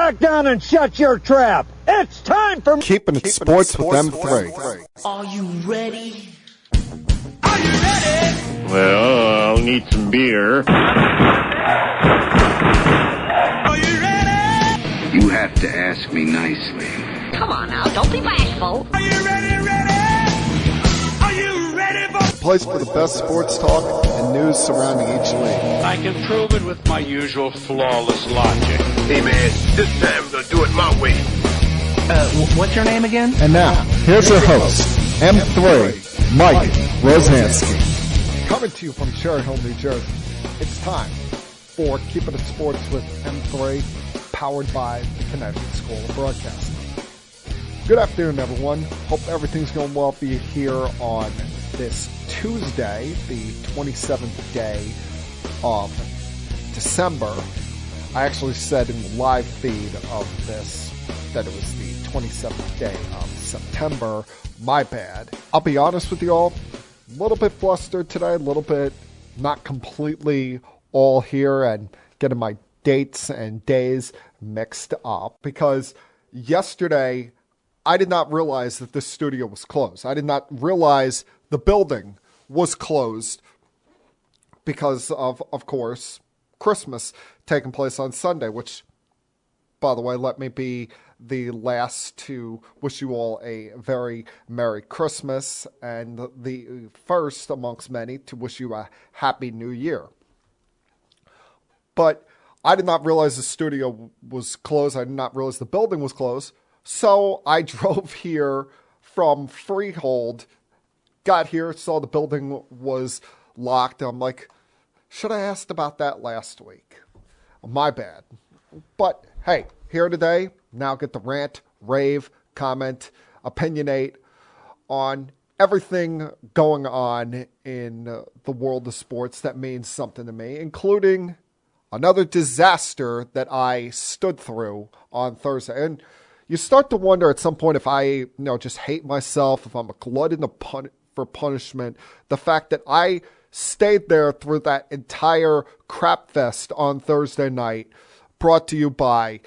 back down and shut your trap. It's time for Keeping It Sports with M3. Are you ready? Are you ready? Well, I'll need some beer. Are you ready? You have to ask me nicely. Come on now, don't be bashful. Are you ready? Are you ready for Place for the best sports talk and news surrounding each league. I can prove it with my usual flawless logic. Hey, man, this time they'll do it my way. What's your name again? And now, here's your host, M3, Mike Rosansky. Coming to you from Cherry Hill, New Jersey. It's time for Keeping It Sports with M3, powered by the Connecticut School of Broadcasting. Good afternoon, everyone. Hope everything's going well for you here on this Tuesday, the 27th day of December. I actually said in the live feed of this that it was the 27th day of September. My bad. I'll be honest with you all, a little bit flustered today, a little bit not completely all here and getting my dates and days mixed up because yesterday I did not realize that this studio was closed. I did not realize the building was closed because of course, Christmas taking place on Sunday, which, by the way, let me be the last to wish you all a very Merry Christmas and the first amongst many to wish you a Happy New Year. But I did not realize the studio was closed. I did not realize the building was closed. So I drove here from Freehold, got here, saw the building was locked. I'm like, should I asked about that last week? My bad. But hey, here today, now get the rant, rave, comment, opinionate on everything going on in the world of sports that means something to me, including another disaster that I stood through on Thursday. And you start to wonder at some point if I, just hate myself, if I'm a glutton for punishment. The fact that I stayed there through that entire crap fest on Thursday night, brought to you by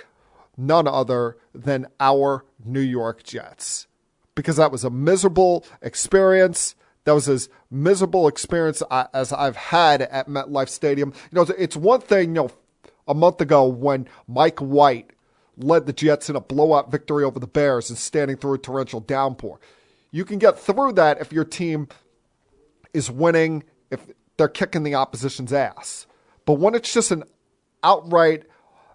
none other than our New York Jets. Because that was a miserable experience. That was as miserable experience as I've had at MetLife Stadium. It's one thing, a month ago when Mike White led the Jets in a blowout victory over the Bears and standing through a torrential downpour. You can get through that if your team is winning, if they're kicking the opposition's ass. But when it's just an outright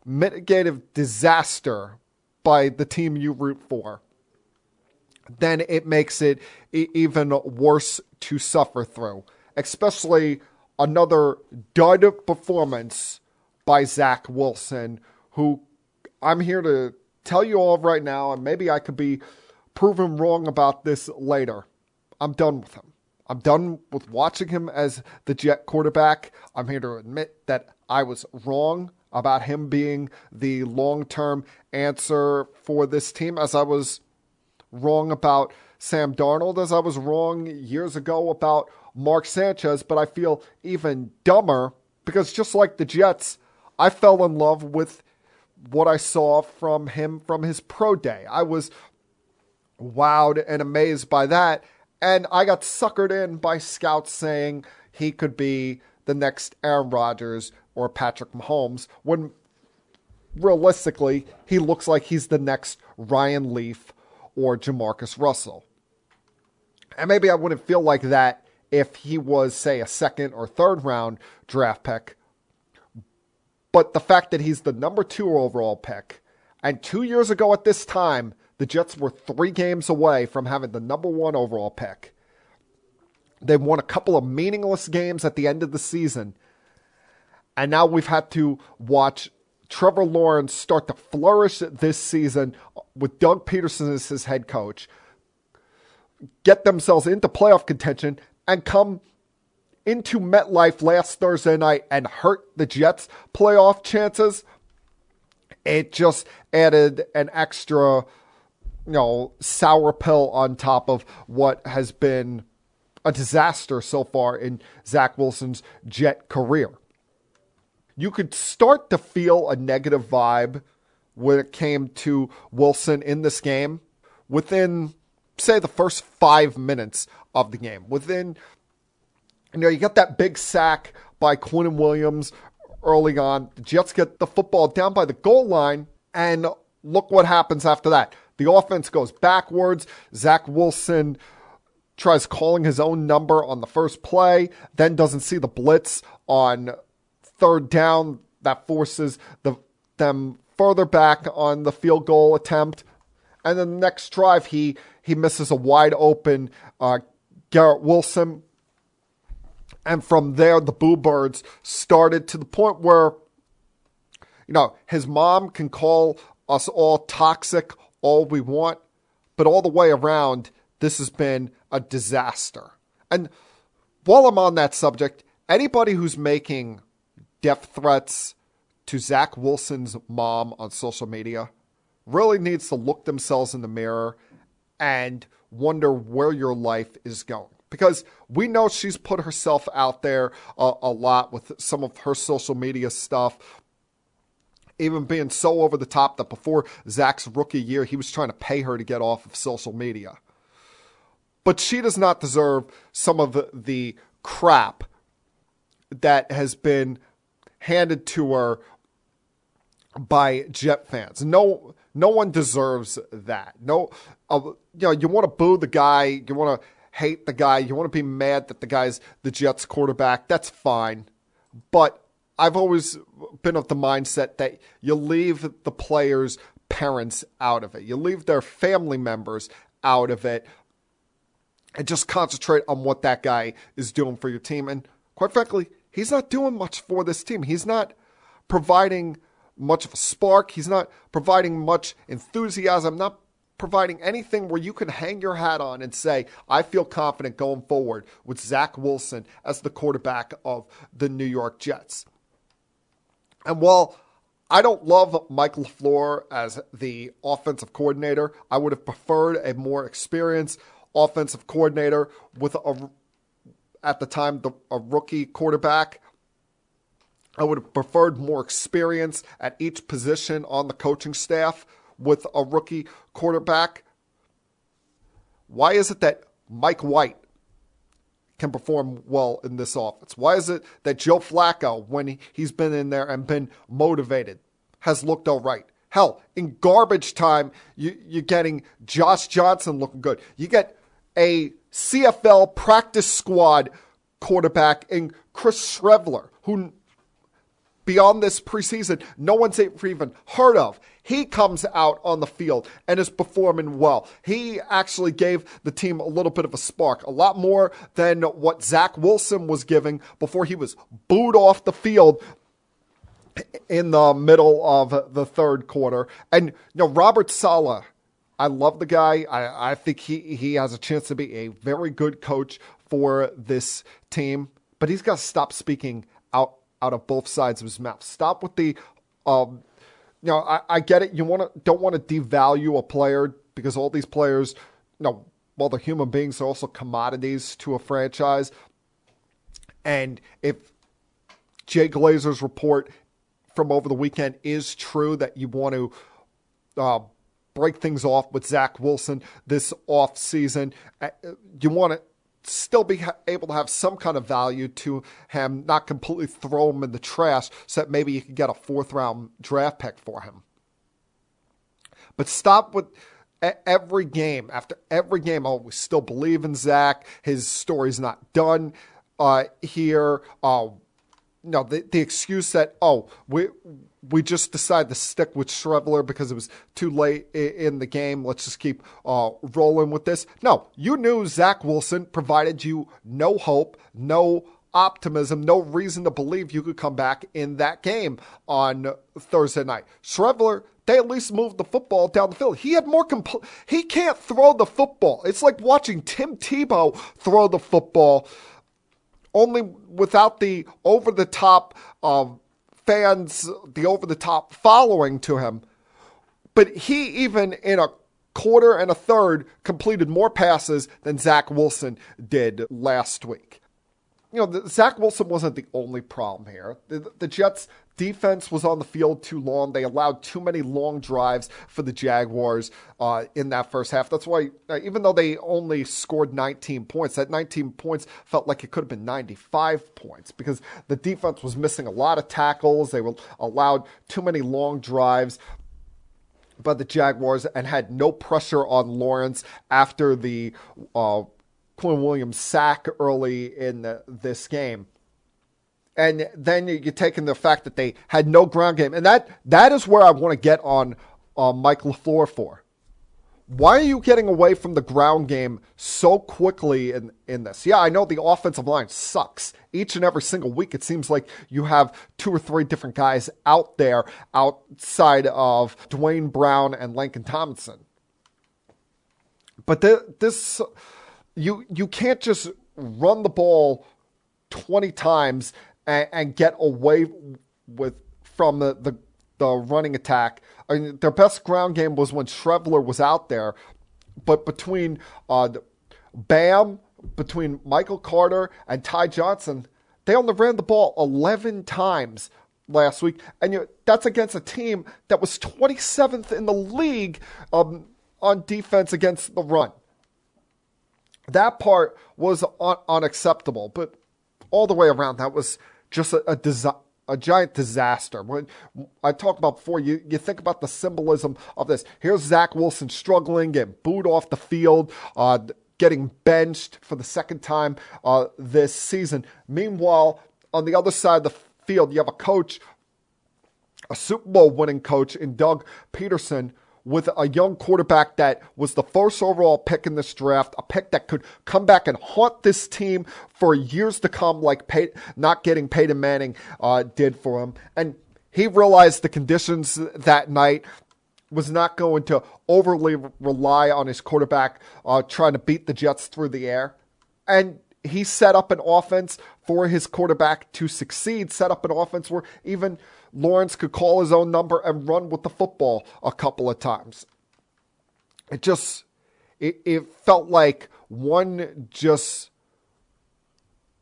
mitigative disaster by the team you root for, then it makes it even worse to suffer through. Especially another dud performance by Zach Wilson, who I'm here to tell you all right now, and maybe I could be proven wrong about this later. I'm done with him. I'm done with watching him as the Jet quarterback. I'm here to admit that I was wrong about him being the long-term answer for this team, as I was wrong about Sam Darnold, as I was wrong years ago about Mark Sanchez, but I feel even dumber because just like the Jets, I fell in love with what I saw from him from his pro day. I was wowed and amazed by that, and I got suckered in by scouts saying he could be the next Aaron Rodgers or Patrick Mahomes, when realistically, he looks like he's the next Ryan Leaf or Jamarcus Russell. And maybe I wouldn't feel like that if he was, say, a second or third round draft pick. But the fact that he's the number 2 overall pick, and 2 years ago at this time, the Jets were 3 games away from having the number 1 overall pick. They won a couple of meaningless games at the end of the season. And now we've had to watch Trevor Lawrence start to flourish this season with Doug Peterson as his head coach, get themselves into playoff contention, and come into MetLife last Thursday night and hurt the Jets' playoff chances. It just added an extra, sour pill on top of what has been a disaster so far in Zach Wilson's Jet career. You could start to feel a negative vibe when it came to Wilson in this game within, say, the first 5 minutes of the game. Within, you got that big sack by Quinnen Williams early on. The Jets get the football down by the goal line, and look what happens after that. The offense goes backwards. Zach Wilson tries calling his own number on the first play, then doesn't see the blitz on third down. That forces them further back on the field goal attempt. And then the next drive, he misses a wide open Garrett Wilson. And from there, the Boo Birds started to the point where, his mom can call us all toxic all we want, but all the way around, this has been a disaster. And while I'm on that subject, anybody who's making death threats to Zach Wilson's mom on social media really needs to look themselves in the mirror and wonder where your life is going. Because we know she's put herself out there a lot with some of her social media stuff, even being so over the top that before Zach's rookie year, he was trying to pay her to get off of social media. But she does not deserve some of the crap that has been handed to her by Jet fans. No one deserves that. You want to boo the guy, you want to hate the guy, you want to be mad that the guy's the Jets quarterback, that's fine. But I've always been of the mindset that you leave the players' parents out of it. You leave their family members out of it and just concentrate on what that guy is doing for your team. And quite frankly, he's not doing much for this team. He's not providing much of a spark. He's not providing much enthusiasm, not providing anything where you can hang your hat on and say, I feel confident going forward with Zach Wilson as the quarterback of the New York Jets. And while I don't love Mike LaFleur as the offensive coordinator, I would have preferred a more experienced offensive coordinator with at the time, a rookie quarterback. I would have preferred more experience at each position on the coaching staff with a rookie quarterback. Why is it that Mike White can perform well in this offense? Why is it that Joe Flacco, when he's been in there and been motivated, has looked all right? Hell, in garbage time, you're getting Josh Johnson looking good. You get a CFL practice squad quarterback in Chris Schrevler, who beyond this preseason, no one's even heard of. He comes out on the field and is performing well. He actually gave the team a little bit of a spark, a lot more than what Zach Wilson was giving before he was booed off the field in the middle of the third quarter. And Robert Saleh, I love the guy. I think he has a chance to be a very good coach for this team, but he's got to stop speaking out of both sides of his mouth. Stop with the, I get it. You don't want to devalue a player because all these players, while they're human beings, they're also commodities to a franchise. And if Jay Glazer's report from over the weekend is true that you want to break things off with Zach Wilson this offseason, you want to still be able to have some kind of value to him, not completely throw him in the trash so that maybe you can get a 4th-round draft pick for him. But stop with every game. After every game, we still believe in Zach. His story's not done here. The excuse that, we just decided to stick with Schrevler because it was too late in the game. Let's just keep rolling with this. No, you knew Zach Wilson provided you no hope, no optimism, no reason to believe you could come back in that game on Thursday night. Schrevler, they at least moved the football down the field. He had more he can't throw the football. It's like watching Tim Tebow throw the football, only without the over-the-top fans, the over-the-top following to him. But he, even in a quarter and a third, completed more passes than Zach Wilson did last week. Zach Wilson wasn't the only problem here. The Jets defense was on the field too long. They allowed too many long drives for the Jaguars in that first half. That's why, even though they only scored 19 points, that 19 points felt like it could have been 95 points because the defense was missing a lot of tackles. They were allowed too many long drives by the Jaguars and had no pressure on Lawrence after the Quinn Williams sack early in this game. And then you take in the fact that they had no ground game. And that is where I want to get on Mike LaFleur for. Why are you getting away from the ground game so quickly in this? Yeah, I know the offensive line sucks. Each and every single week, it seems like you have 2 or 3 different guys out there outside of Dwayne Brown and Laken Tomlinson. But this, you can't just run the ball 20 times and get away from the running attack. I mean, their best ground game was when Trevor was out there, but between between Michael Carter and Ty Johnson, they only ran the ball 11 times last week, and that's against a team that was 27th in the league on defense against the run. That part was unacceptable, but all the way around, that was just a giant disaster. When I talked about before, you think about the symbolism of this. Here's Zach Wilson struggling, getting booed off the field, getting benched for the second time this season. Meanwhile, on the other side of the field, you have a coach, a Super Bowl winning coach in Doug Peterson, with a young quarterback that was the first overall pick in this draft, a pick that could come back and haunt this team for years to come, like not getting Peyton Manning did for him. And he realized the conditions that night was not going to overly rely on his quarterback trying to beat the Jets through the air. And he set up an offense for his quarterback to succeed, set up an offense where even Lawrence could call his own number and run with the football a couple of times. It felt like one just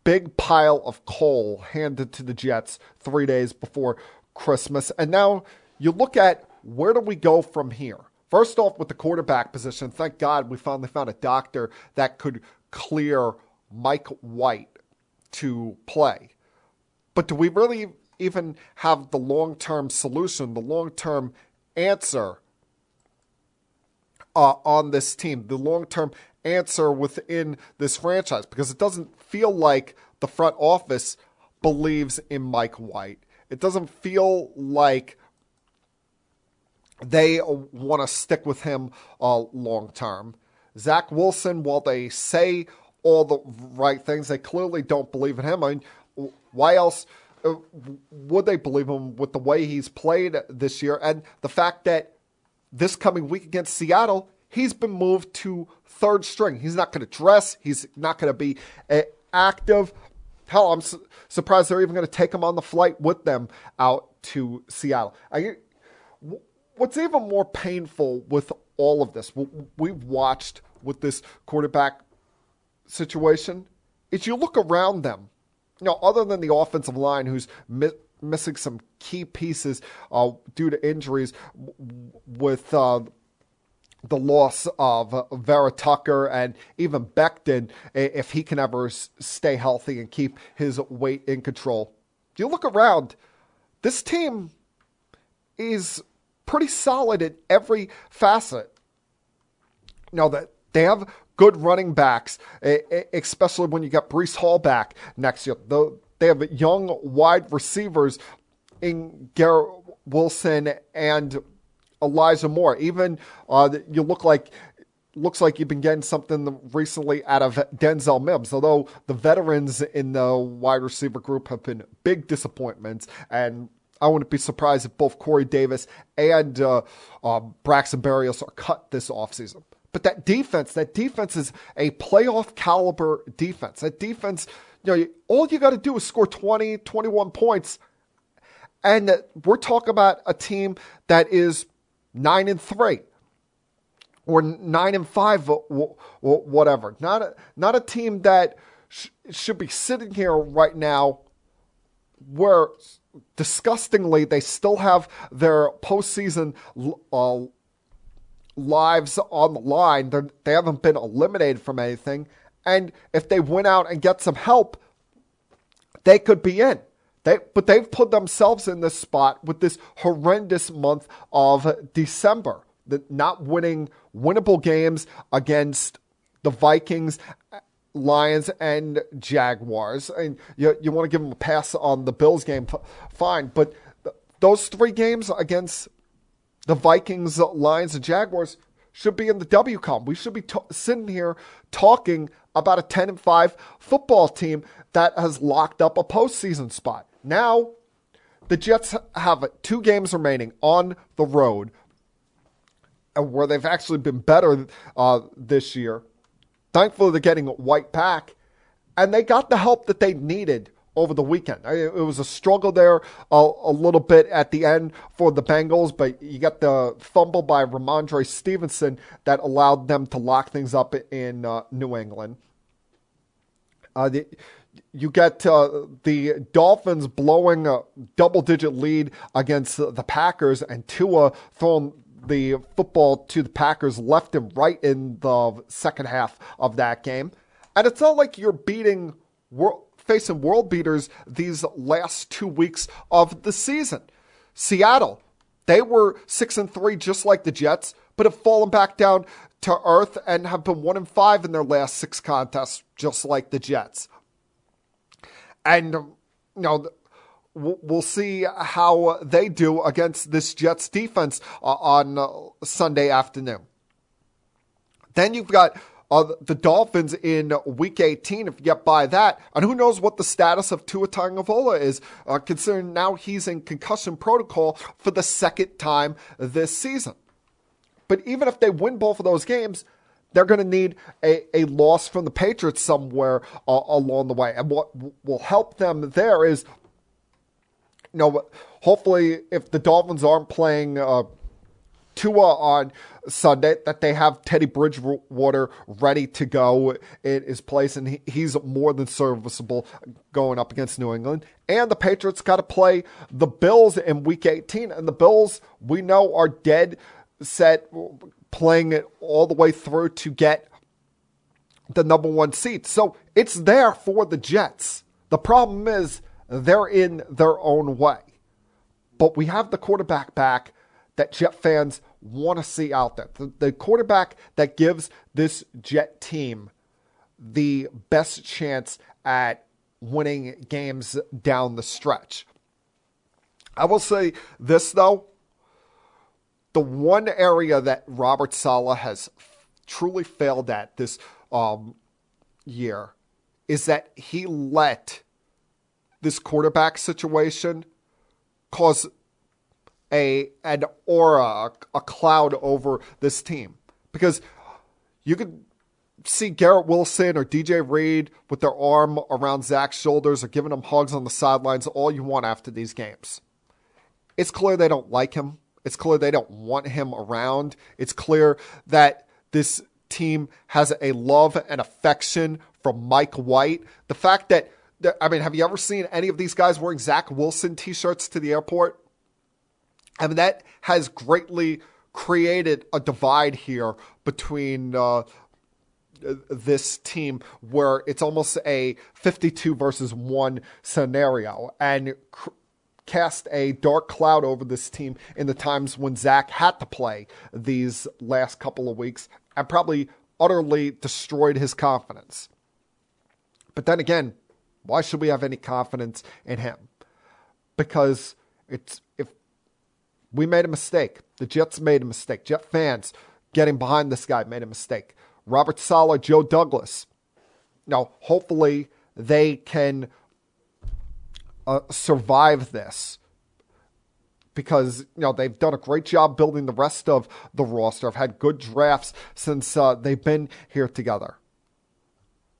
big pile of coal handed to the Jets 3 days before Christmas. And now you look at, where do we go from here? First off, with the quarterback position, thank God we finally found a doctor that could clear Mike White to play. But do we really even have the long-term solution, the long-term answer on this team, the long-term answer within this franchise? Because it doesn't feel like the front office believes in Mike White. It doesn't feel like they want to stick with him long-term. Zach Wilson, while they say all the right things, they clearly don't believe in him. I mean, why else would they believe him with the way he's played this year? And the fact that this coming week against Seattle, he's been moved to third string. He's not going to dress. He's not going to be active. Hell, I'm surprised they're even going to take him on the flight with them out to Seattle. What's even more painful with all of this, what we've watched with this quarterback situation, is you look around them. Other than the offensive line, who's missing some key pieces due to injuries, with the loss of Vera Tucker and even Becton, if he can ever stay healthy and keep his weight in control. You look around, this team is pretty solid in every facet. That they have good running backs, especially when you got Breece Hall back next year. They have young wide receivers in Garrett Wilson and Elijah Moore. Even you looks like you've been getting something recently out of Denzel Mims, although the veterans in the wide receiver group have been big disappointments. And I wouldn't be surprised if both Corey Davis and Braxton Berrios are cut this offseason. But that defense is a playoff caliber defense. That defense, all you got to do is score 20, 21 points. And we're talking about a team that is 9-3 or 9-5, whatever. Not a team that should be sitting here right now where disgustingly they still have their postseason lives on the line. They haven't been eliminated from anything. And if they went out and get some help, they could be in. But they've put themselves in this spot with this horrendous month of December. Not winning winnable games against the Vikings, Lions, and Jaguars. And you want to give them a pass on the Bills game, fine. But those 3 games against the Vikings, Lions, and Jaguars should be in the W column. We should be sitting here talking about a 10-5 football team that has locked up a postseason spot. Now, the Jets have 2 games remaining on the road, where they've actually been better this year. Thankfully, they're getting White back, and they got the help that they needed over the weekend. It was a struggle there a little bit at the end for the Bengals, but you got the fumble by Ramondre Stevenson that allowed them to lock things up in New England. You get the Dolphins blowing a double-digit lead against the Packers, and Tua throwing the football to the Packers left and right in the second half of that game. And it's not like you're facing world beaters these last 2 weeks of the season. Seattle, they were 6-3 just like the Jets, but have fallen back down to earth and have been 1-5 in their last 6 contests just like the Jets. And, we'll see how they do against this Jets defense on Sunday afternoon. Then you've got the Dolphins in Week 18, if you get by that. And who knows what the status of Tua Tagovailoa is, considering now he's in concussion protocol for the second time this season. But even if they win both of those games, they're going to need a loss from the Patriots somewhere along the way. And what will help them there is, hopefully if the Dolphins aren't playing Tua on Sunday, that they have Teddy Bridgewater ready to go in his place, and he's more than serviceable going up against New England. And the Patriots got to play the Bills in Week 18, and the Bills, we know, are dead set, playing it all the way through to get the number 1 seed. So it's there for the Jets. The problem is they're in their own way. But we have the quarterback back that Jet fans want to see out there. The quarterback that gives this Jet team the best chance at winning games down the stretch. I will say this, though. The one area that Robert Saleh has truly failed at this year is that he let this quarterback situation cause an aura, a cloud over this team. Because you could see Garrett Wilson or DJ Reed with their arm around Zach's shoulders or giving him hugs on the sidelines all you want after these games. It's clear they don't like him. It's clear they don't want him around. It's clear that this team has a love and affection from Mike White. The fact that, have you ever seen any of these guys wearing Zach Wilson t-shirts to the airport? That has greatly created a divide here between this team, where it's almost a 52 versus 1 scenario, and cast a dark cloud over this team in the times when Zach had to play these last couple of weeks, and probably utterly destroyed his confidence. But then again, why should we have any confidence in him? Because if we made a mistake, the Jets made a mistake. Jet fans getting behind this guy made a mistake. Robert Saleh, Joe Douglas. Now, hopefully they can survive this, because they've done a great job building the rest of the roster. Have had good drafts since they've been here together.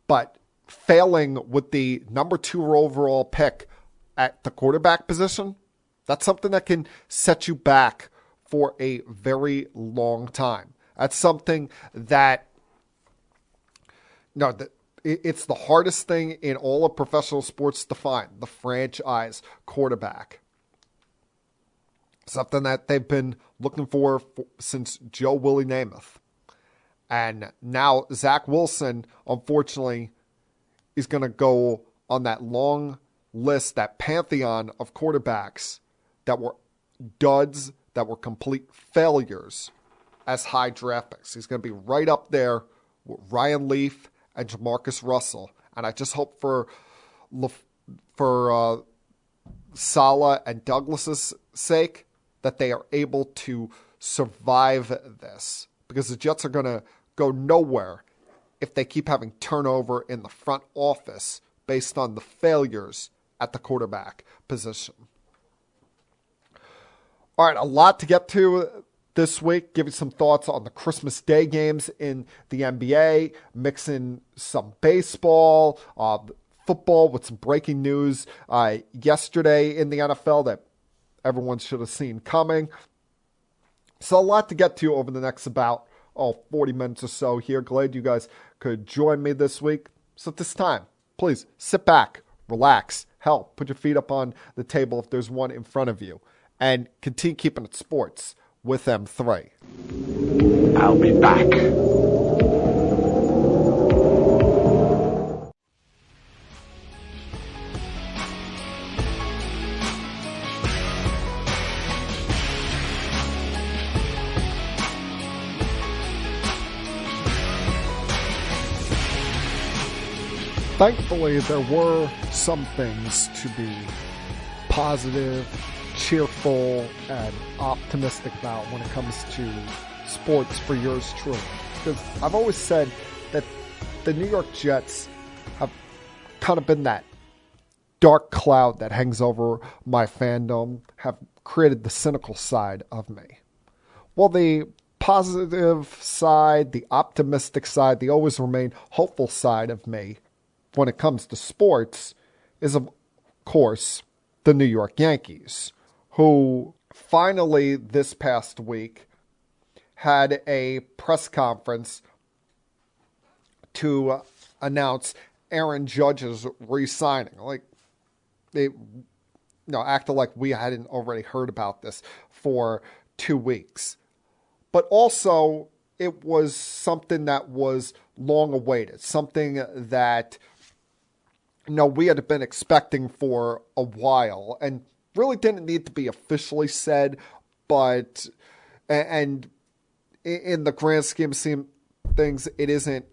But failing with the number 2 overall pick at the quarterback position, that's something that can set you back for a very long time. That's something that it's the hardest thing in all of professional sports to find, the franchise quarterback. Something that they've been looking for since Joe Willie Namath. And now Zach Wilson, unfortunately, is going to go on that long list, that pantheon of quarterbacks that were duds, that were complete failures as high draft picks. He's going to be right up there with Ryan Leaf and Jamarcus Russell. And I just hope for Saleh and Douglas's sake that they are able to survive this, because the Jets are going to go nowhere if they keep having turnover in the front office based on the failures at the quarterback position. All right, a lot to get to this week. Give you some thoughts on the Christmas Day games in the NBA, mix in some baseball, football with some breaking news yesterday in the NFL that everyone should have seen coming. So a lot to get to over the next about 40 minutes or so here. Glad you guys could join me this week. So at this time, please sit back, relax, hell, put your feet up on the table if there's one in front of you, and continue keeping it sports with M3. I'll be back. Thankfully, there were some things to be positive, cheerful, and optimistic about when it comes to sports for yours truly. Because I've always said that the New York Jets have kind of been that dark cloud that hangs over my fandom, have created the cynical side of me. Well, the positive side, the optimistic side, the always remain hopeful side of me when it comes to sports is, of course, the New York Yankees, who finally this past week had a press conference to announce Aaron Judge's re-signing. Like, they acted like we hadn't already heard about this for 2 weeks. But also, it was something that was long awaited, something that we had been expecting for a while and really didn't need to be officially said, but and in the grand scheme of things, it isn't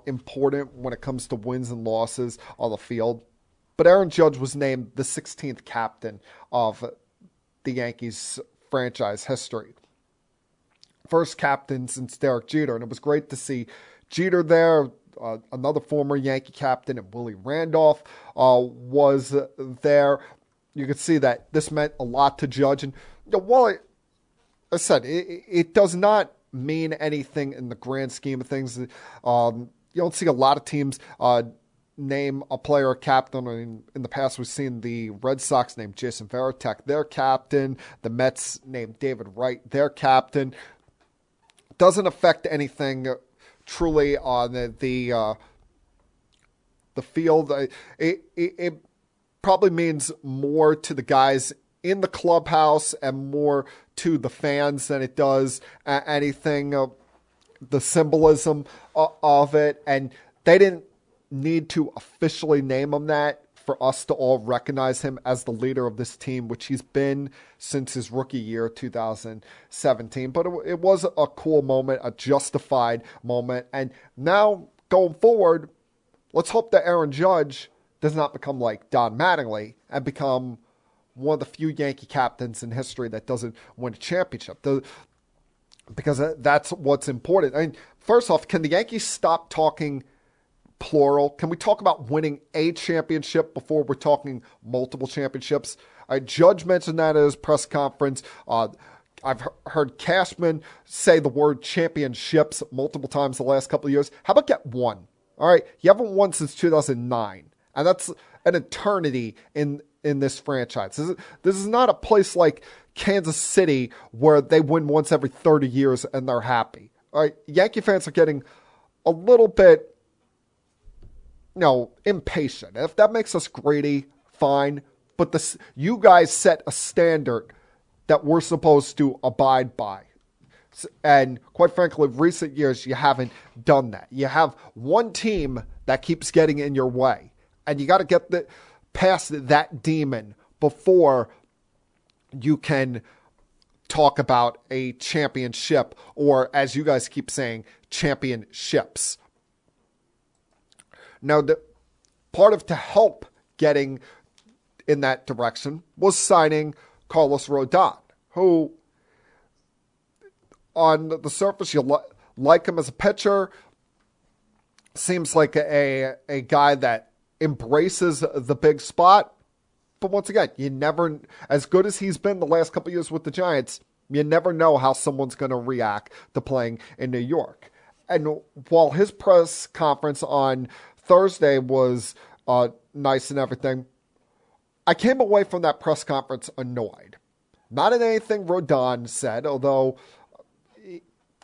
important when it comes to wins and losses on the field. But Aaron Judge was named the 16th captain of the Yankees franchise history. First captain since Derek Jeter, and it was great to see Jeter there. Another former Yankee captain, and Willie Randolph was there. You could see that this meant a lot to Judge. And while I said it does not mean anything in the grand scheme of things, you don't see a lot of teams name a player a captain. I mean, in the past, we've seen the Red Sox name Jason Varitek their captain, the Mets named David Wright their captain. Doesn't affect anything truly on the field. It probably means more to the guys in the clubhouse and more to the fans than it does anything, the symbolism of it. And they didn't need to officially name him that for us to all recognize him as the leader of this team, which he's been since his rookie year, 2017. But it was a cool moment, a justified moment. And now, going forward, let's hope that Aaron Judge does not become like Don Mattingly and become one of the few Yankee captains in history that doesn't win a championship. Because that's what's important. I mean, first off, can the Yankees stop talking plural? Can we talk about winning a championship before we're talking multiple championships? Judge mentioned that at his press conference. I've heard Cashman say the word championships multiple times the last couple of years. How about get one? All right, you haven't won since 2009, and that's an eternity in this franchise. This is not a place like Kansas City where they win once every 30 years and they're happy. All right, Yankee fans are getting a little bit impatient. If that makes us greedy, fine. But you guys set a standard that we're supposed to abide by. And quite frankly, recent years, you haven't done that. You have one team that keeps getting in your way. And you got to get past that demon before you can talk about a championship, or as you guys keep saying, championships. Now, the part of to help getting in that direction was signing Carlos Rodon, who on the surface you like him as a pitcher, seems like a guy that embraces the big spot. But once again, you never, as good as he's been the last couple of years with the Giants, you never know how someone's going to react to playing in New York. And while his press conference on Thursday was nice and everything, I came away from that press conference annoyed. Not at anything Rodon said, although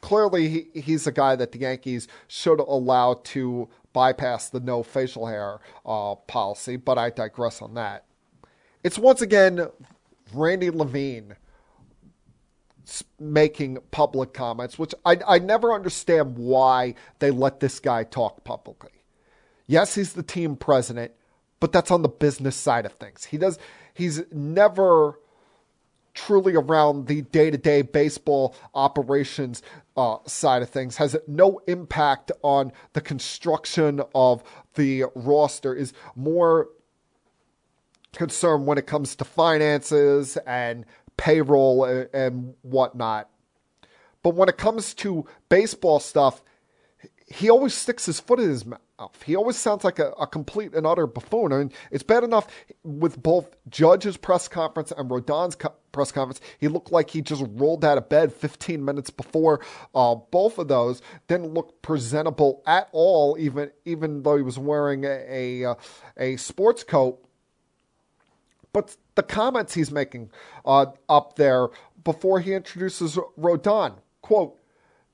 clearly he's a guy that the Yankees should allow to bypass the no facial hair policy, but I digress on that. It's once again Randy Levine making public comments, which I never understand why they let this guy talk publicly. Yes, he's the team president, but that's on the business side of things. He's never truly around the day-to-day baseball operations side of things, has no impact on the construction of the roster, is more concerned when it comes to finances and payroll and whatnot. But when it comes to baseball stuff, he always sticks his foot in his mouth. He always sounds like a complete and utter buffoon. I mean, it's bad enough with both Judge's press conference and Rodon's press conference. He looked like he just rolled out of bed 15 minutes before both of those. Didn't look presentable at all, even though he was wearing a sports coat. But the comments he's making up there before he introduces Rodon, quote,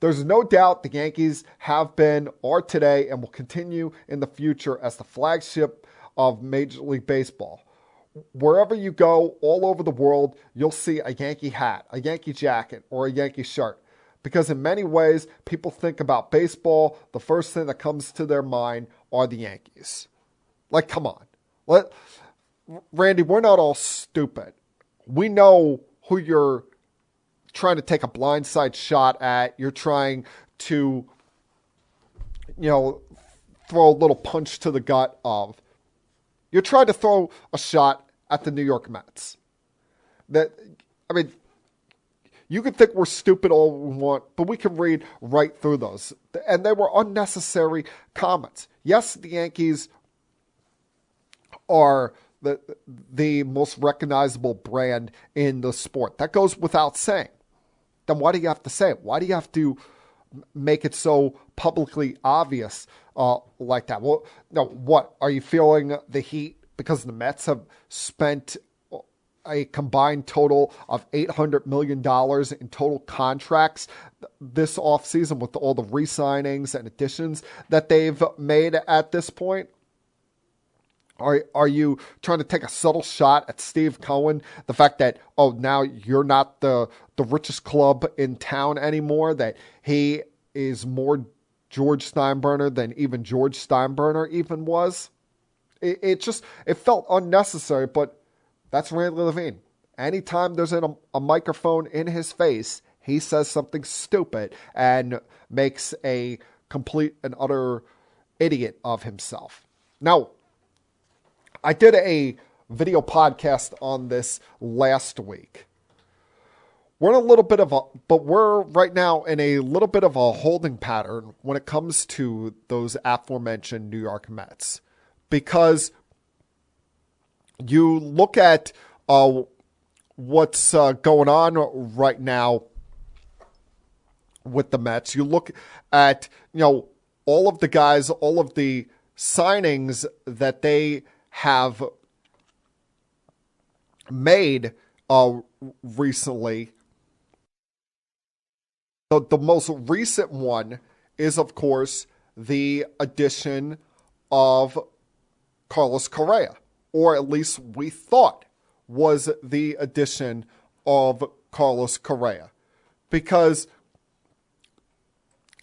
"There's no doubt the Yankees have been, are today, and will continue in the future as the flagship of Major League Baseball. Wherever you go, all over the world, you'll see a Yankee hat, a Yankee jacket, or a Yankee shirt. Because in many ways, people think about baseball, the first thing that comes to their mind are the Yankees." Like, come on. Randy, we're not all stupid. We know who you're trying to take a blindside shot at. You're trying to, throw a little punch to the gut of. You're trying to throw a shot at the New York Mets. You can think we're stupid all we want, but we can read right through those. And they were unnecessary comments. Yes, the Yankees are the most recognizable brand in the sport. That goes without saying. Then why do you have to say it? Why do you have to make it so publicly obvious like that? Well, no, what? Are you feeling the heat because the Mets have spent a combined total of $800 million in total contracts this offseason with all the re-signings and additions that they've made at this point? Are you trying to take a subtle shot at Steve Cohen? The fact that, now you're not the richest club in town anymore, that he is more George Steinbrenner than even George Steinbrenner even was? It felt unnecessary, but that's Randy Levine. Anytime there's a microphone in his face, he says something stupid and makes a complete and utter idiot of himself. Now, I did a video podcast on this last week. We're right now in a little bit of a holding pattern when it comes to those aforementioned New York Mets. Because you look at what's going on right now with the Mets. You look at, all of the guys, all of the signings that they have made recently. The most recent one is, of course, the addition of Carlos Correa, or at least we thought was the addition of Carlos Correa, because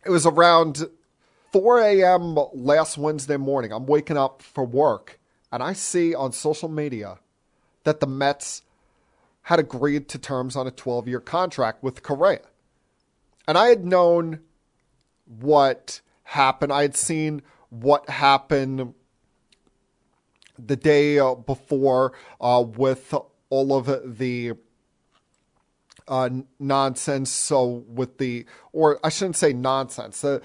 it was around 4 a.m. last Wednesday morning. I'm waking up for work, and I see on social media that the Mets had agreed to terms on a 12-year contract with Correa. And I had known what happened. I had seen what happened the day before with all of the nonsense. So with or I shouldn't say nonsense. The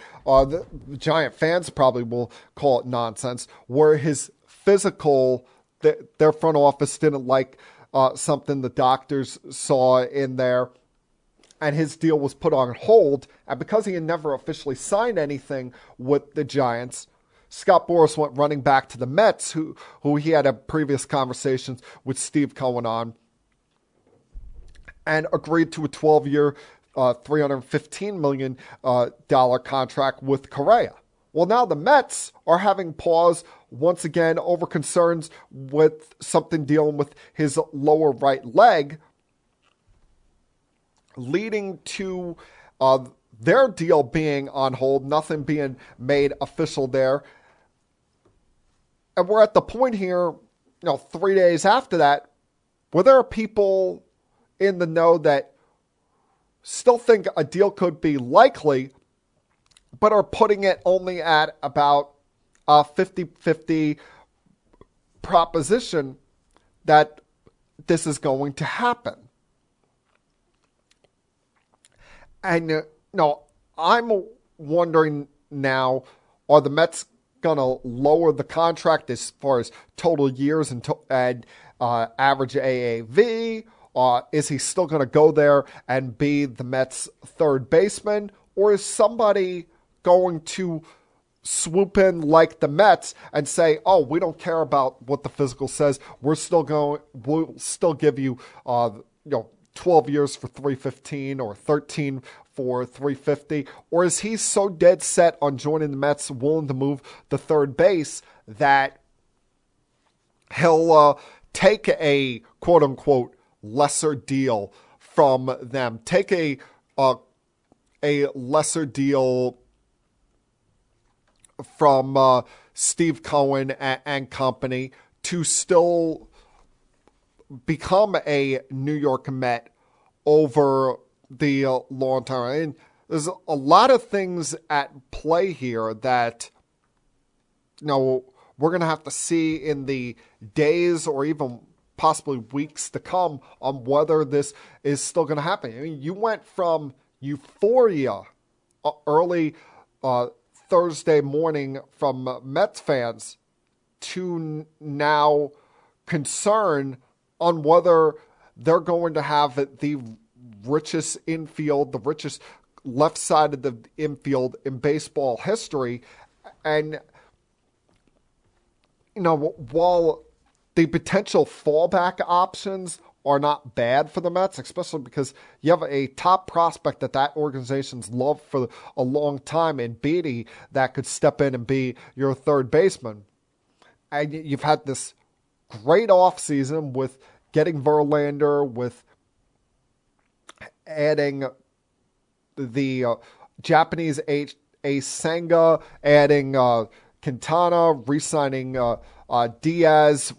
Giant fans probably will call it nonsense, where his physical, their front office didn't like something the doctors saw in there, and his deal was put on hold. And because he had never officially signed anything with the Giants, Scott Boras went running back to the Mets, who he had a previous conversations with Steve Cohen on, and agreed to a 12-year, $315 million contract with Correa. Well, now the Mets are having pause once again over concerns with something dealing with his lower right leg, leading to their deal being on hold, nothing being made official there. And we're at the point here, 3 days after that, where there are people in the know that still think a deal could be likely, but are putting it only at about a 50-50 proposition that this is going to happen. And I'm wondering now, are the Mets going to lower the contract as far as total years and average AAV? Is he still going to go there and be the Mets' third baseman? Or is somebody going to swoop in like the Mets and say, oh, we don't care about what the physical says. We'll still give you 12 years for $315 or 13 for $350? Or is he so dead set on joining the Mets, willing to move the third base, that he'll take a quote unquote lesser deal from them, take a lesser deal from Steve Cohen and company to still become a New York Met over the long term? I mean, there's a lot of things at play here that, we're going to have to see in the days or even possibly weeks to come on whether this is still going to happen. I mean, you went from euphoria early Thursday morning from Mets fans to now concern on whether they're going to have the richest infield, the richest left side of the infield in baseball history. And, while the potential fallback options are not bad for the Mets, especially because you have a top prospect that organization's loved for a long time in Beatty that could step in and be your third baseman. And you've had this great offseason with getting Verlander, with adding the Japanese ace Senga, adding Quintana, re-signing Diaz,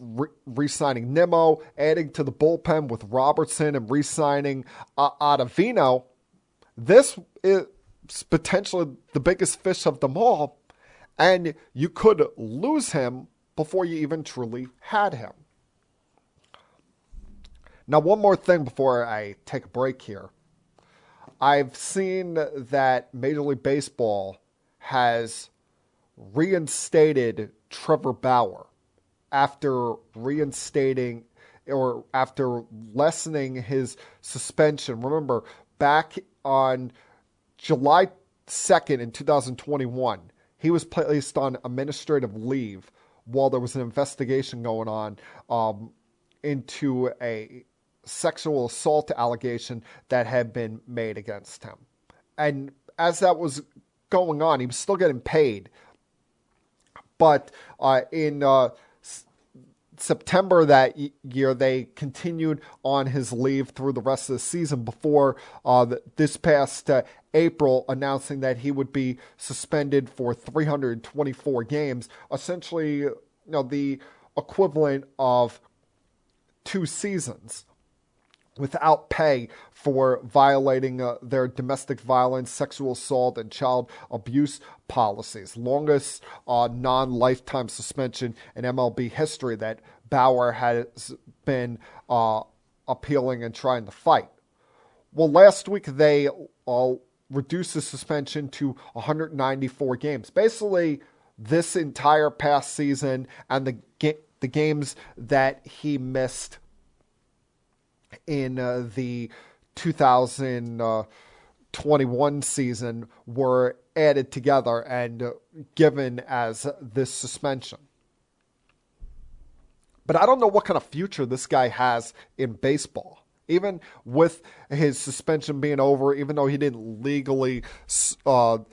re-signing Nimmo, adding to the bullpen with Robertson and re-signing Ottavino. This is potentially the biggest fish of them all, and you could lose him before you even truly had him. Now, one more thing before I take a break here. I've seen that Major League Baseball has reinstated Trevor Bauer after lessening his suspension. Remember, back on July 2nd in 2021, he was placed on administrative leave while there was an investigation going on into a sexual assault allegation that had been made against him. And as that was going on, he was still getting paid. But in September that year, they continued on his leave through the rest of the season before this past April announcing that he would be suspended for 324 games, essentially the equivalent of 2 seasons without pay for violating their domestic violence, sexual assault, and child abuse policies. Longest non-lifetime suspension in MLB history that Bauer has been appealing and trying to fight. Well, last week they reduced the suspension to 194 games. Basically, this entire past season and the games that he missed in the 2021 season were added together and given as this suspension. But I don't know what kind of future this guy has in baseball. Even with his suspension being over, even though he didn't legally serve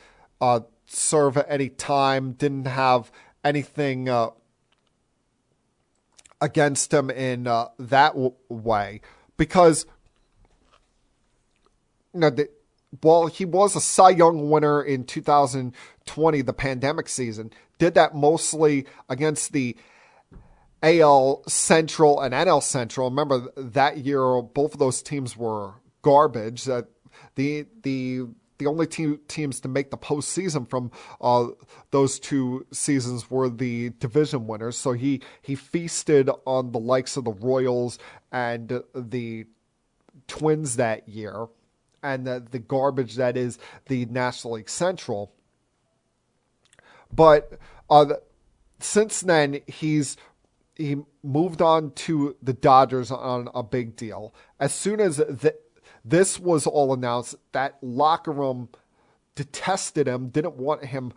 any time, didn't have anything against him in that way. Because while he was a Cy Young winner in 2020, the pandemic season, did that mostly against the AL Central and NL Central. Remember that year, both of those teams were garbage. The only teams to make the postseason from those 2 seasons were the division winners. So he feasted on the likes of the Royals and the Twins that year, and the garbage that is the National League Central. But since then, he moved on to the Dodgers on a big deal. As soon as this was all announced, that locker room detested him, didn't want him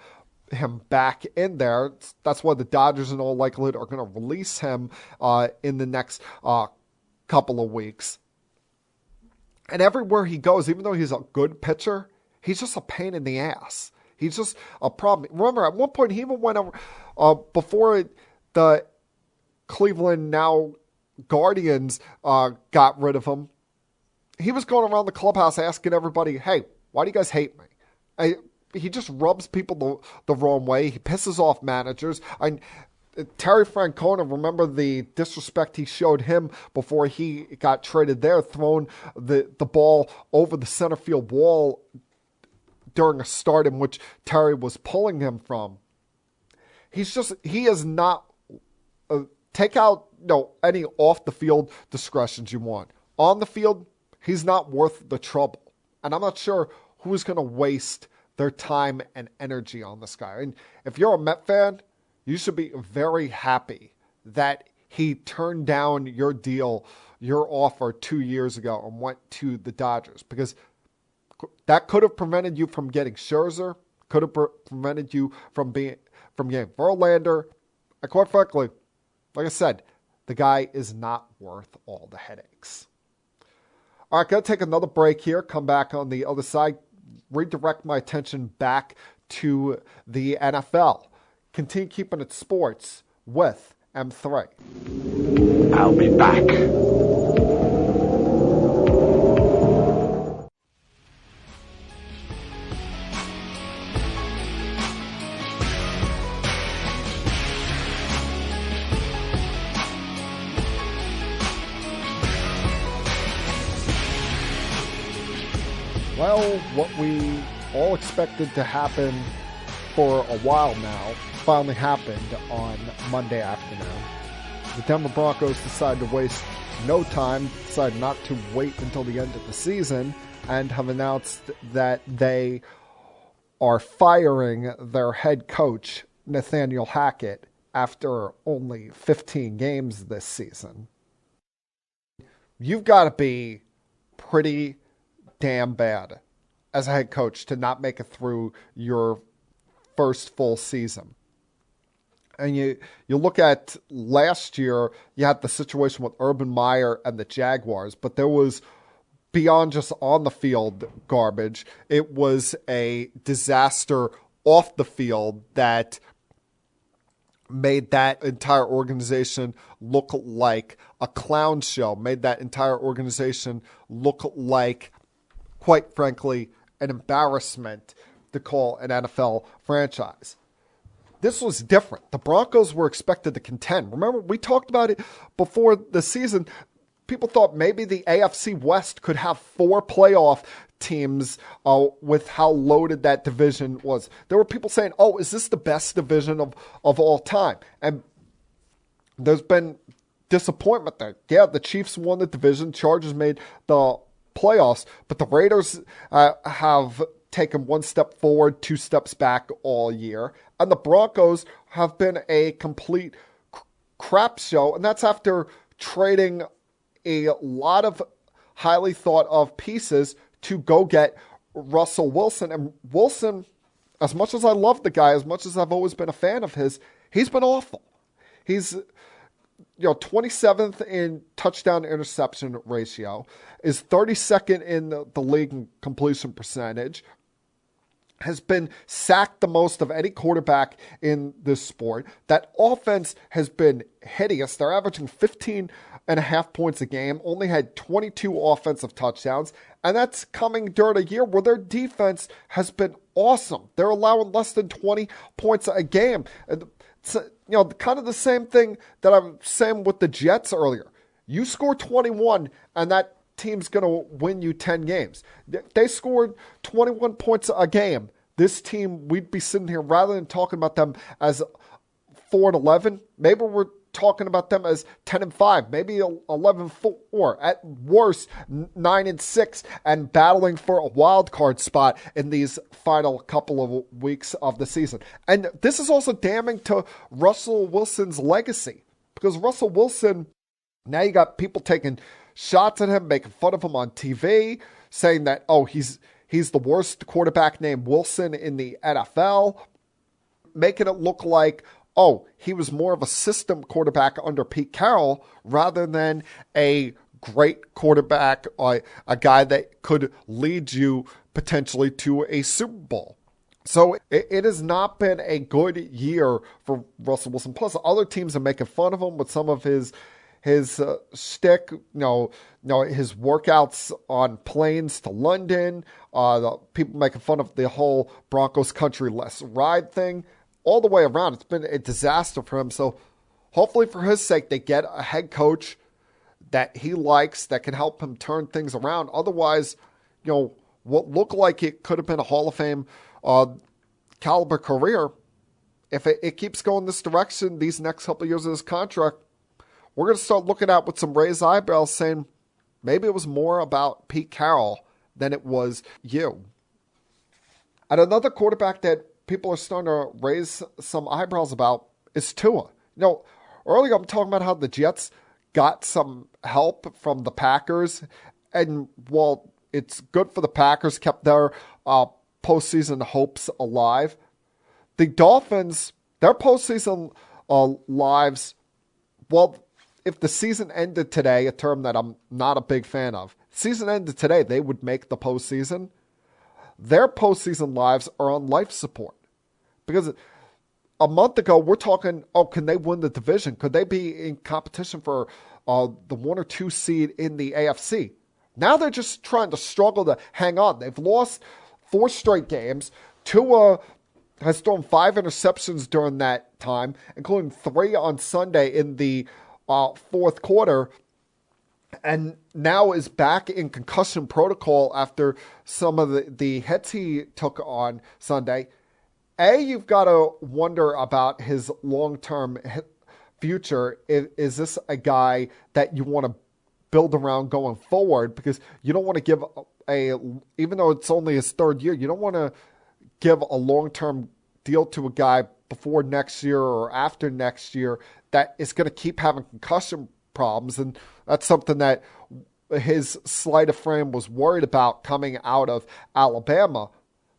back in there. That's why the Dodgers in all likelihood are going to release him in the next couple of weeks. And everywhere he goes, even though he's a good pitcher, he's just a pain in the ass. He's just a problem. Remember, at one point, he even went over, before the Cleveland, now Guardians, got rid of him, he was going around the clubhouse asking everybody, hey, why do you guys hate me? He just rubs people the wrong way. He pisses off managers. Terry Francona, remember the disrespect he showed him before he got traded there, throwing the ball over the center field wall during a start in which Terry was pulling him from. He is not, take out any off the field discretions you want. On the field, he's not worth the trouble. And I'm not sure who's going to waste their time and energy on this guy. And if you're a Met fan, you should be very happy that he turned down your deal, your offer 2 years ago and went to the Dodgers, because that could have prevented you from getting Scherzer, could have prevented you from getting Verlander. And quite frankly, like I said, the guy is not worth all the headaches. All right, going to take another break here, come back on the other side, redirect my attention back to the NFL. Continue keeping it sports with M3. I'll be back. Well, what we all expected to happen for a while now finally happened on Monday afternoon. The Denver Broncos decided to waste no time, decided not to wait until the end of the season, and have announced that they are firing their head coach, Nathaniel Hackett, after only 15 games this season. You've got to be pretty damn bad as a head coach to not make it through your first full season. And you look at last year, you had the situation with Urban Meyer and the Jaguars, but there was, beyond just on the field garbage, it was a disaster off the field that made that entire organization look like a clown show, made that entire organization look like, quite frankly, an embarrassment to call an NFL franchise. This was different. The Broncos were expected to contend. Remember, we talked about it before the season. People thought maybe the AFC West could have 4 playoff teams with how loaded that division was. There were people saying, oh, is this the best division of all time? And there's been disappointment there. Yeah, the Chiefs won the division. Chargers made the playoffs. But the Raiders have taken 1 step forward, 2 steps back all year. And the Broncos have been a complete crap show. And that's after trading a lot of highly thought of pieces to go get Russell Wilson. And Wilson, as much as I love the guy, as much as I've always been a fan of his, he's been awful. He's 27th in touchdown interception ratio, is 32nd in the league in completion percentage, has been sacked the most of any quarterback in this sport. That offense has been hideous. They're averaging 15.5 points a game, only had 22 offensive touchdowns, and that's coming during a year where their defense has been awesome. They're allowing less than 20 points a game. It's, kind of the same thing that I'm saying with the Jets earlier. You score 21, and that team's going to win you 10 games. They scored 21 points a game. This team, we'd be sitting here, rather than talking about them as 4-11, maybe we're talking about them as 10-5, maybe 11-4, at worst 9-6, and battling for a wild card spot in these final couple of weeks of the season. And this is also damning to Russell Wilson's legacy, because Russell Wilson, now you got people taking shots at him, making fun of him on TV, saying that, oh, he's the worst quarterback named Wilson in the NFL, making it look like, oh, he was more of a system quarterback under Pete Carroll rather than a great quarterback, a guy that could lead you potentially to a Super Bowl. So it has not been a good year for Russell Wilson. Plus, other teams are making fun of him with some of his shtick, his workouts on planes to London, people making fun of the whole Broncos country less ride thing. All the way around, it's been a disaster for him. So hopefully for his sake, they get a head coach that he likes, that can help him turn things around. Otherwise, what looked like it could have been a Hall of Fame caliber career, if it keeps going this direction, these next couple of years of his contract, we're going to start looking at with some raised eyebrows saying maybe it was more about Pete Carroll than it was you. And another quarterback that people are starting to raise some eyebrows about is Tua. Earlier I'm talking about how the Jets got some help from the Packers, and while it's good for the Packers, kept their postseason hopes alive. The Dolphins, their postseason lives, well, if the season ended today, a term that I'm not a big fan of, season ended today, they would make the postseason. Their postseason lives are on life support. Because a month ago, we're talking, can they win the division? Could they be in competition for the 1 or 2 seed in the AFC? Now they're just trying to struggle to hang on. They've lost 4 straight games. Tua has thrown 5 interceptions during that time, including 3 on Sunday in the fourth quarter, and now is back in concussion protocol after some of the hits he took on Sunday. You've got to wonder about his long-term future. Is this a guy that you want to build around going forward? Because you don't want to give even though it's only his 3rd year, you don't want to give a long-term deal to a guy before next year or after next year that is going to keep having concussion problems. And that's something that his sleight of frame was worried about coming out of Alabama.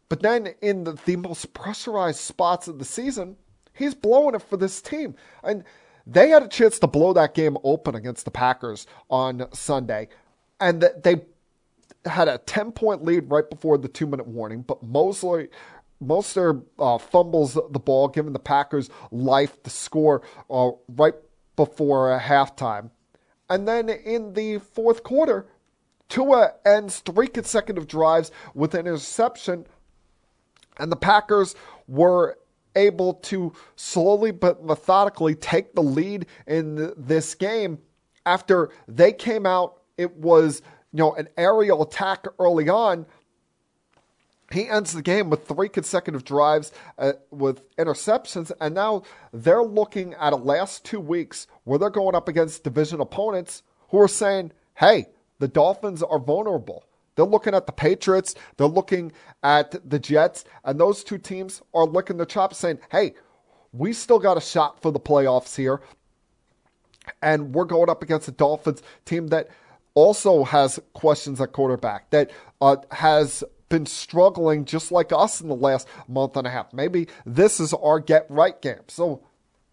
But then in the most pressurized spots of the season, he's blowing it for this team. And they had a chance to blow that game open against the Packers on Sunday. And they had a 10-point lead right before the 2-minute warning. But Mosley Mostert fumbles the ball, giving the Packers life to score right before halftime. And then in the fourth quarter, Tua ends 3 consecutive drives with an interception, and the Packers were able to slowly but methodically take the lead in this game. After they came out, it was an aerial attack early on. He ends the game with 3 consecutive drives with interceptions, and now they're looking at a last 2 weeks where they're going up against division opponents who are saying, hey, the Dolphins are vulnerable. They're looking at the Patriots, they're looking at the Jets, and those two teams are licking their chops saying, hey, we still got a shot for the playoffs here, and we're going up against the Dolphins team that also has questions at quarterback, that has been struggling just like us in the last month and a half. Maybe this is our get-right game. So,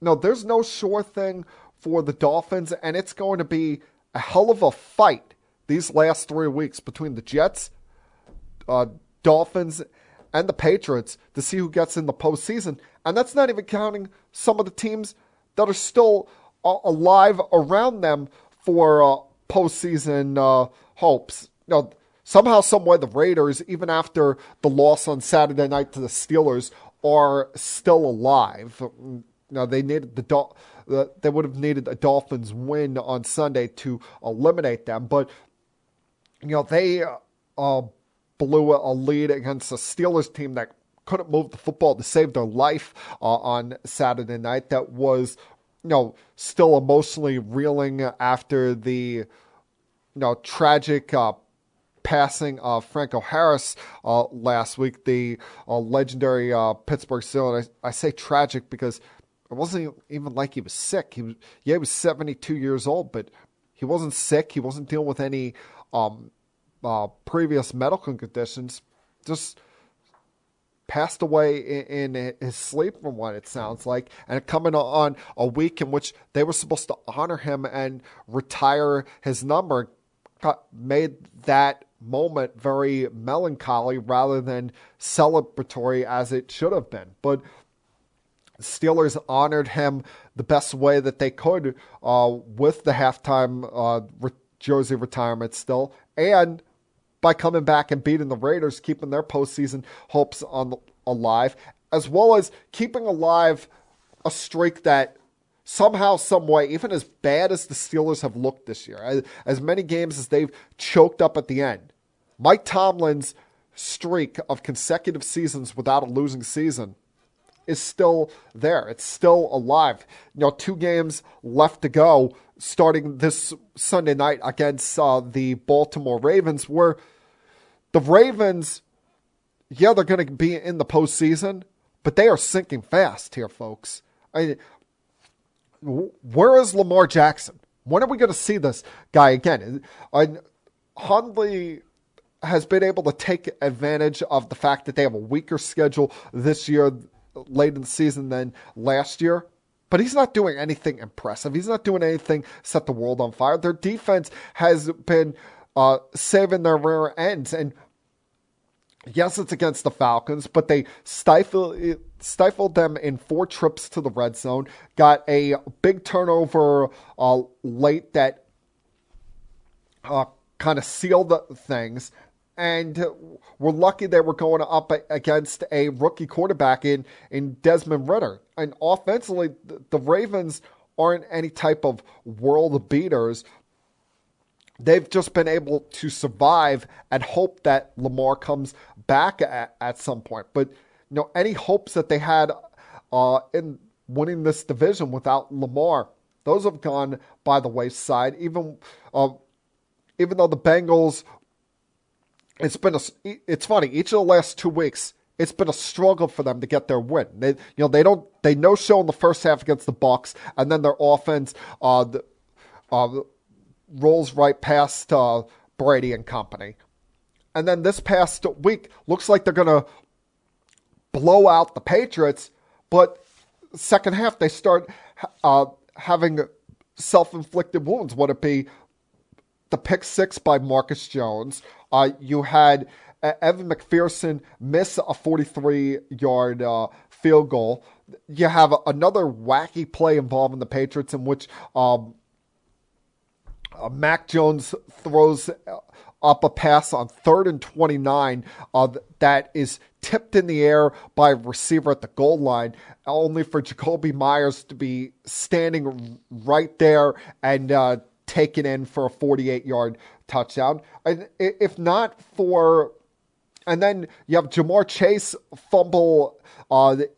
no, there's no sure thing for the Dolphins, and it's going to be a hell of a fight these last 3 weeks between the Jets, Dolphins, and the Patriots to see who gets in the postseason. And that's not even counting some of the teams that are still alive around them for postseason hopes. Somehow, someway, the Raiders, even after the loss on Saturday night to the Steelers, are still alive. They needed they would have needed a Dolphins win on Sunday to eliminate them, but they blew a lead against a Steelers team that couldn't move the football to save their life on Saturday night. That was, still emotionally reeling after the, tragic passing of Franco Harris last week, the legendary Pittsburgh Steelers. I say tragic because it wasn't even like he was sick. He was 72 years old, but he wasn't sick. He wasn't dealing with any previous medical conditions. Just passed away in his sleep, from what it sounds like, and coming on a week in which they were supposed to honor him and retire his number, made that moment very melancholy rather than celebratory as it should have been. But Steelers honored him the best way that they could with the halftime jersey retirement still, and by coming back and beating the Raiders, keeping their postseason hopes alive, as well as keeping alive a streak that somehow, some way, even as bad as the Steelers have looked this year, as many games as they've choked up at the end, Mike Tomlin's streak of consecutive seasons without a losing season is still there. It's still alive. 2 games left to go, starting this Sunday night against the Baltimore Ravens, where the Ravens, they're going to be in the postseason, but they are sinking fast here, folks. Where is Lamar Jackson? When are we going to see this guy again? Hundley has been able to take advantage of the fact that they have a weaker schedule this year, late in the season, than last year. But he's not doing anything impressive. He's not doing anything set the world on fire. Their defense has been saving their rear ends. And yes, it's against the Falcons, but they stifled them in 4 trips to the red zone. Got a big turnover late that kind of sealed things. And we're lucky they were going up against a rookie quarterback in Desmond Ridder. And offensively, the Ravens aren't any type of world beaters. They've just been able to survive and hope that Lamar comes back at some point. But any hopes that they had in winning this division without Lamar, those have gone by the wayside. Even though the Bengals, it's funny. Each of the last 2 weeks, it's been a struggle for them to get their win. They no show in the first half against the Bucs, and then their offense rolls right past Brady and company. And then this past week, looks like they're going to blow out the Patriots, but second half they start having self-inflicted wounds. Would it be the pick 6 by Marcus Jones? You had Evan McPherson missed a 43-yard field goal. You have another wacky play involving the Patriots in which Mac Jones throws up a pass on 3rd and 29 that is tipped in the air by a receiver at the goal line, only for Jacoby Myers to be standing right there and taken in for a 48-yard touchdown. And if not for... And then you have Jamar Chase fumble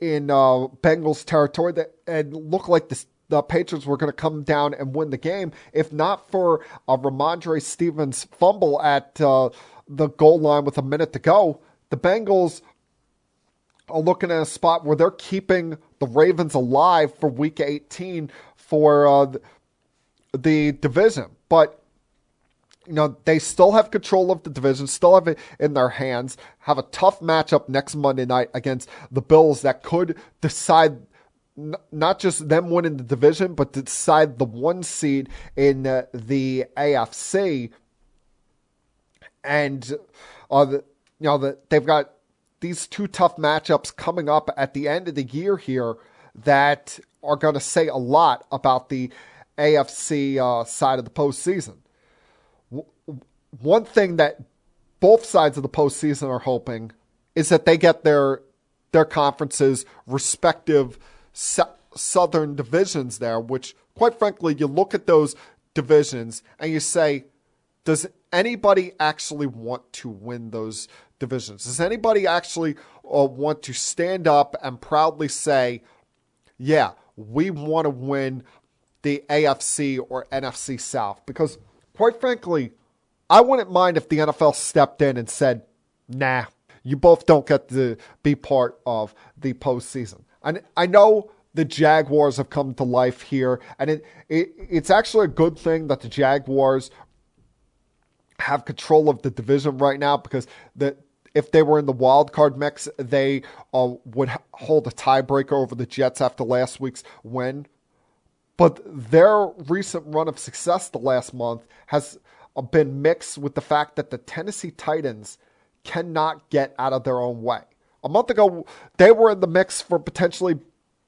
in Bengals territory and look like the Patriots were going to come down and win the game. If not for Ramondre Stevens' fumble at the goal line with a minute to go, the Bengals are looking at a spot where they're keeping the Ravens alive for Week 18 for the division. But they still have control of the division, still have it in their hands, have a tough matchup next Monday night against the Bills that could decide not just them winning the division, but to decide the 1 seed in the AFC. And they've got these 2 tough matchups coming up at the end of the year here that are going to say a lot about the AFC side of the postseason. One thing that both sides of the postseason are hoping is that they get their conference's respective southern divisions there, which, quite frankly, you look at those divisions and you say, does anybody actually want to win those divisions? Does anybody actually want to stand up and proudly say, yeah, we want to win the AFC or NFC South? Because, quite frankly, I wouldn't mind if the NFL stepped in and said, nah, you both don't get to be part of the postseason. And I know the Jaguars have come to life here, and it's actually a good thing that the Jaguars have control of the division right now, because if they were in the wild card mix, they would hold a tiebreaker over the Jets after last week's win. But their recent run of success the last month has been mixed with the fact that the Tennessee Titans cannot get out of their own way. A month ago, they were in the mix for potentially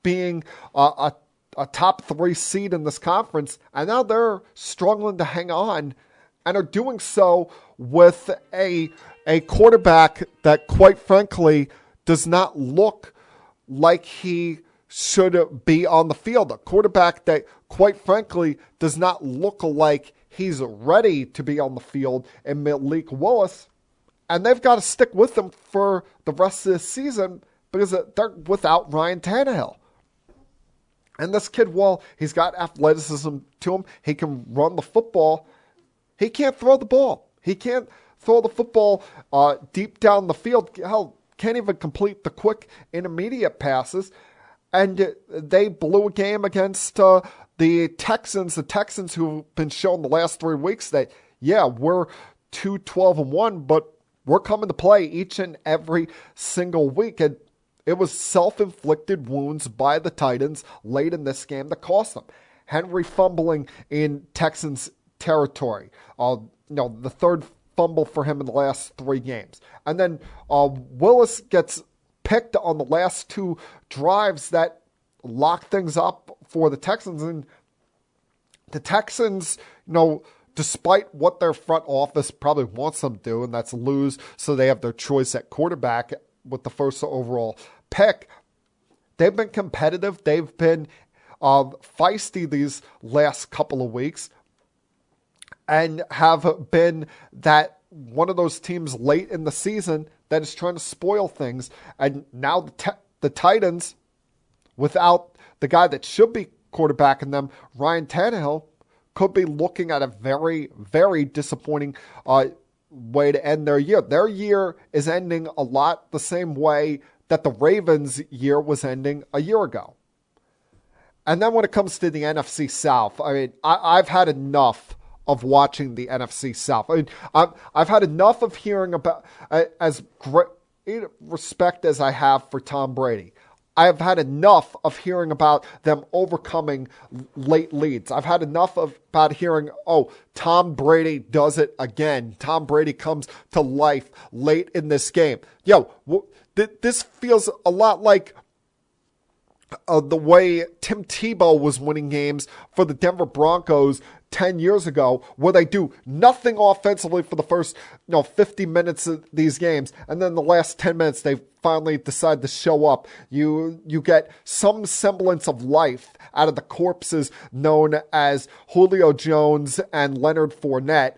being a top 3 seed in this conference, and now they're struggling to hang on, and are doing so with a quarterback that, quite frankly, does not look like he should be on the field. A quarterback that, quite frankly, does not look like he's ready to be on the field in Malik Willis. And they've got to stick with him for the rest of the season because they're without Ryan Tannehill. And this kid, while he's got athleticism to him, he can run the football. He can't throw the ball. He can't throw the football deep down the field. Hell, can't even complete the quick intermediate passes. And they blew a game against the Texans who've been shown the last 3 weeks that, yeah, we're 2-12-1, but we're coming to play each and every single week. And it was self-inflicted wounds by the Titans late in this game that cost them. Henry fumbling in Texans territory. The third fumble for him in the last 3 games. And then Willis gets picked on the last 2 drives that locked things up for the Texans. And the Texans, despite what their front office probably wants them to do, and that's lose so they have their choice at quarterback with the first overall pick, they've been competitive. They've been feisty these last couple of weeks and have been that one of those teams late in the season that is trying to spoil things. And now the Titans, without the guy that should be quarterbacking them, Ryan Tannehill, could be looking at a very, very disappointing way to end their year. Their year is ending a lot the same way that the Ravens' year was ending a year ago. And then when it comes to the NFC South, I mean, I've had enough of watching the NFC South. I mean, I've had enough of hearing about, as great respect as I have for Tom Brady, I've had enough of hearing about them overcoming late leads. I've had enough about hearing, oh, Tom Brady does it again. Tom Brady comes to life late in this game. This feels a lot like the way Tim Tebow was winning games for the Denver Broncos 10 years ago, where they do nothing offensively for the first 50 minutes of these games, and then the last 10 minutes they finally decide to show up. You get some semblance of life out of the corpses known as Julio Jones and Leonard Fournette.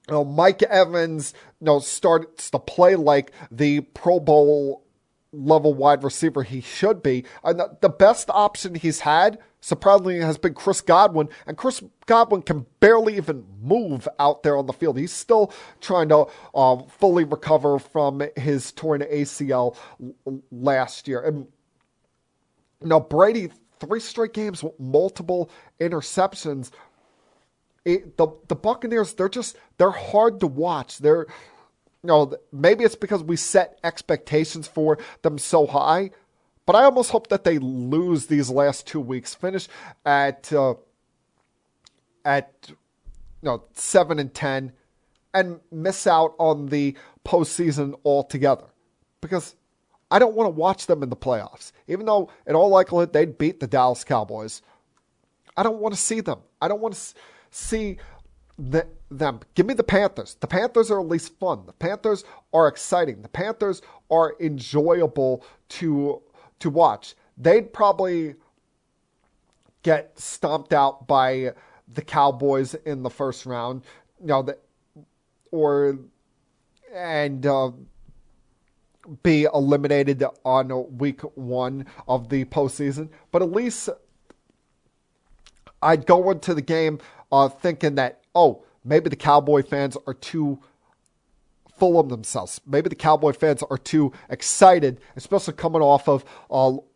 Mike Evans starts to play like the Pro Bowl level wide receiver he should be. And the best option he's had, surprisingly, has been Chris Godwin. And Chris Godwin can barely even move out there on the field. He's still trying to fully recover from his torn ACL last year. And Brady, 3 straight games with multiple interceptions. The Buccaneers, they're hard to watch. They're maybe it's because we set expectations for them so high, but I almost hope that they lose these last 2 weeks, finish at 7-10, and miss out on the postseason altogether. Because I don't want to watch them in the playoffs, even though in all likelihood they'd beat the Dallas Cowboys. I don't want to see them. I don't want to see them. Give me the Panthers. The Panthers are at least fun. The Panthers are exciting. The Panthers are enjoyable to watch. They'd probably get stomped out by the Cowboys in the first round, be eliminated on week 1 of the postseason. But at least I'd go into the game thinking that, maybe the Cowboy fans are too full of themselves. Maybe the Cowboy fans are too excited, especially coming off of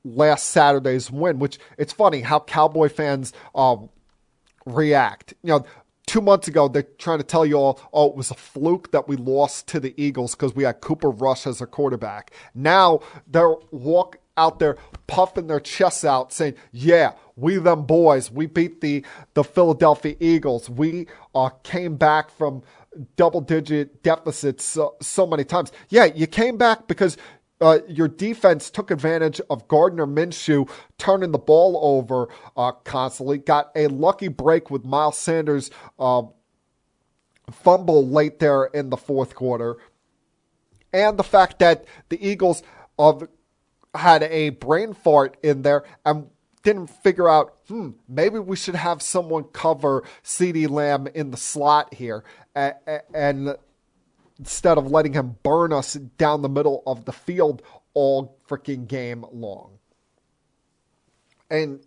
last Saturday's win, which it's funny how Cowboy fans react. 2 months ago, they're trying to tell you all, it was a fluke that we lost to the Eagles because we had Cooper Rush as a quarterback. Now they're out there puffing their chests out saying, yeah, we them boys, we beat the Philadelphia Eagles. We came back from double-digit deficits so many times. Yeah, you came back because your defense took advantage of Gardner Minshew turning the ball over constantly. Got a lucky break with Miles Sanders' fumble late there in the fourth quarter. And the fact that the Eagles had a brain fart in there and didn't figure out, maybe we should have someone cover CeeDee Lamb in the slot here, and instead of letting him burn us down the middle of the field all freaking game long. And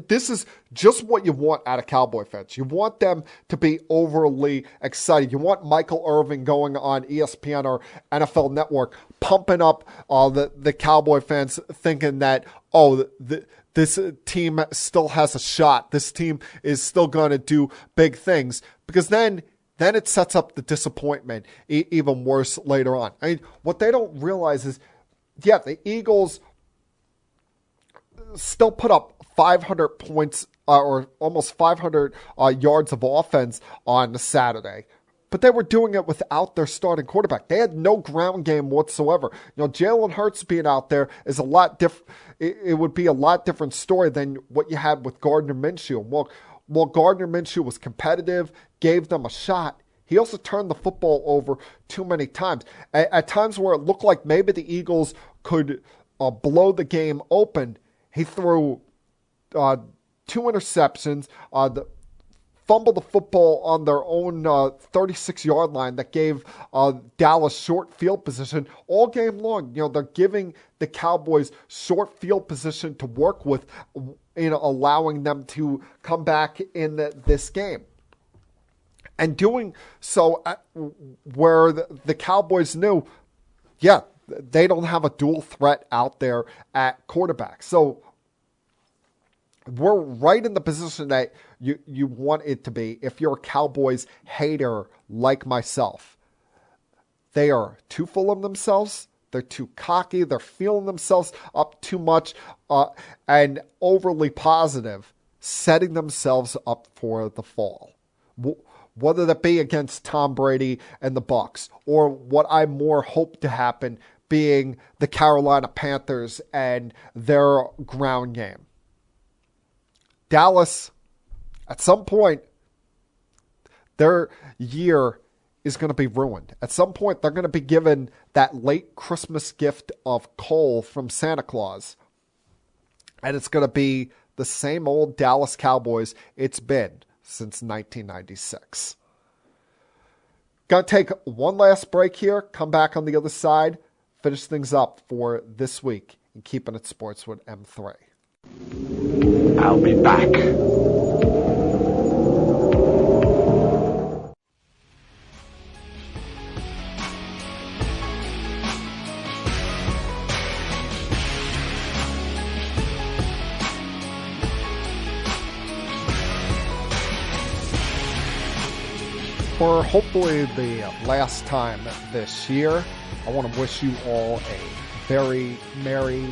this is just what you want out of Cowboy fans. You want them to be overly excited. You want Michael Irvin going on ESPN or NFL Network pumping up the Cowboy fans, thinking that, this team still has a shot. This team is still going to do big things. Because then it sets up the disappointment even worse later on. I mean, what they don't realize is, the Eagles still put up 500 points or almost 500 yards of offense on Saturday. But they were doing it without their starting quarterback. They had no ground game whatsoever. Jalen Hurts being out there is a lot different. It would be a lot different story than what you had with Gardner Minshew. Well, Gardner Minshew was competitive, gave them a shot. He also turned the football over too many times. At times where it looked like maybe the Eagles could blow the game open, he threw 2 interceptions, fumbled the football on their own 36-yard line that gave Dallas short field position all game long. They're giving the Cowboys short field position to work with in allowing them to come back in this game. And doing so where the Cowboys knew, they don't have a dual threat out there at quarterback. So we're right in the position that you want it to be if you're a Cowboys hater like myself. They are too full of themselves. They're too cocky. They're feeling themselves up too much and overly positive, setting themselves up for the fall. Whether that be against Tom Brady and the Bucs, or what I more hope to happen being the Carolina Panthers and their ground game. Dallas, at some point, their year is going to be ruined. At some point, they're going to be given that late Christmas gift of coal from Santa Claus. And it's going to be the same old Dallas Cowboys it's been since 1996. Going to take one last break here, come back on the other side, finish things up for this week in Keeping It Sports with M3. I'll be back. For hopefully the last time this year, I want to wish you all a very merry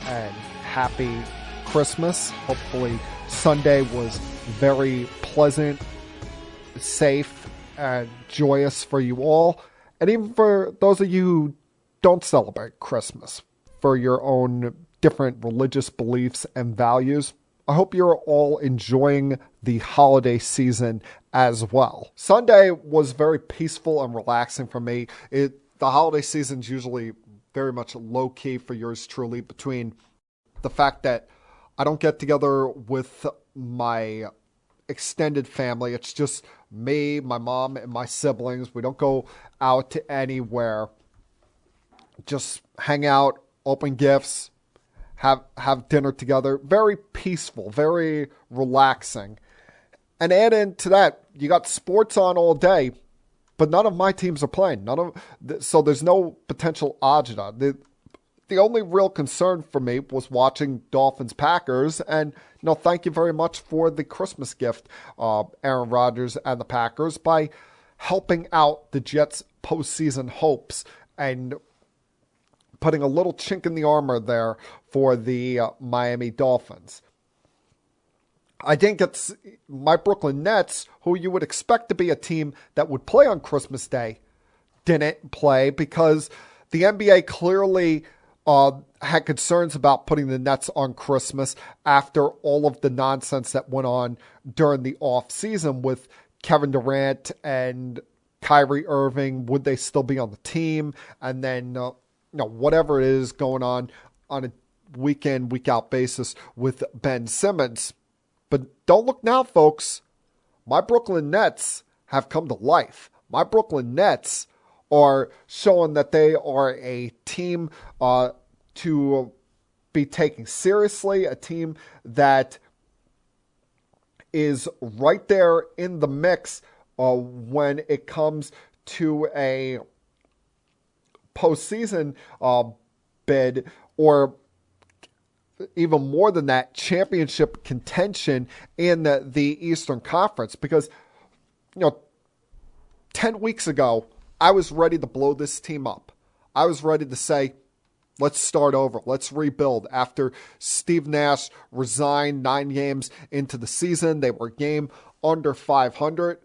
and happy Christmas. Hopefully Sunday was very pleasant, safe, and joyous for you all. And even for those of you who don't celebrate Christmas for your own different religious beliefs and values, I hope you're all enjoying the holiday season as well. Sunday was very peaceful and relaxing for me. The holiday season's usually very much low-key for yours truly, between the fact that I don't get together with my extended family. It's just me, my mom, and my siblings. We don't go out to anywhere. Just hang out, open gifts, have dinner together. Very peaceful, very relaxing. And add into that, you got sports on all day, but none of my teams are playing. So there's no potential agita. The only real concern for me was watching Dolphins Packers, and thank you very much for the Christmas gift, Aaron Rodgers and the Packers, by helping out the Jets' postseason hopes and putting a little chink in the armor there for the Miami Dolphins. I think it's my Brooklyn Nets, who you would expect to be a team that would play on Christmas Day, didn't play because the NBA clearly had concerns about putting the Nets on Christmas after all of the nonsense that went on during the offseason with Kevin Durant and Kyrie Irving. Would they still be on the team? And then, whatever it is going on a week in, week out basis with Ben Simmons. But don't look now, folks. My Brooklyn Nets have come to life. My Brooklyn Nets are showing that they are a team to be taken seriously, a team that is right there in the mix when it comes to a postseason bid, or even more than that, championship contention in the Eastern Conference. Because, 10 weeks ago, I was ready to blow this team up. I was ready to say, let's start over. Let's rebuild. After Steve Nash resigned 9 games into the season, they were a game under 500.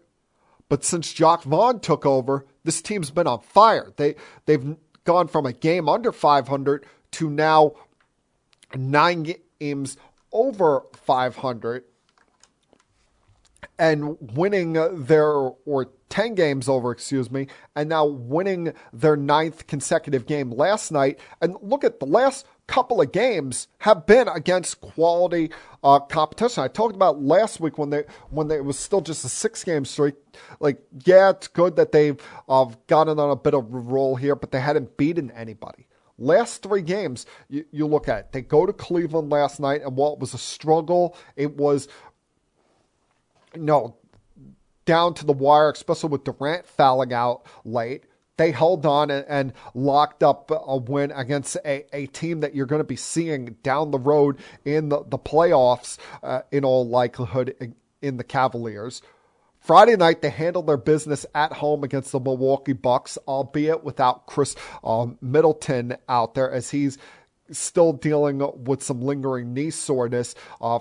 But since Jacques Vaughn took over, this team's been on fire. They've gone from a game under 500 to now 9 games over 500 and winning or 10 games over, and now winning their 9th consecutive game last night. And look at the last couple of games have been against quality competition. I talked about last week when it was still just a 6-game streak. It's good that they've gotten on a bit of a roll here, but they hadn't beaten anybody. Last 3 games, you look at it. They go to Cleveland last night, and while it was a struggle, it was, down to the wire, especially with Durant fouling out late. They held on and locked up a win against a team that you're going to be seeing down the road in the playoffs, in all likelihood, in the Cavaliers. Friday night, they handled their business at home against the Milwaukee Bucks, albeit without Chris Middleton out there, as he's still dealing with some lingering knee soreness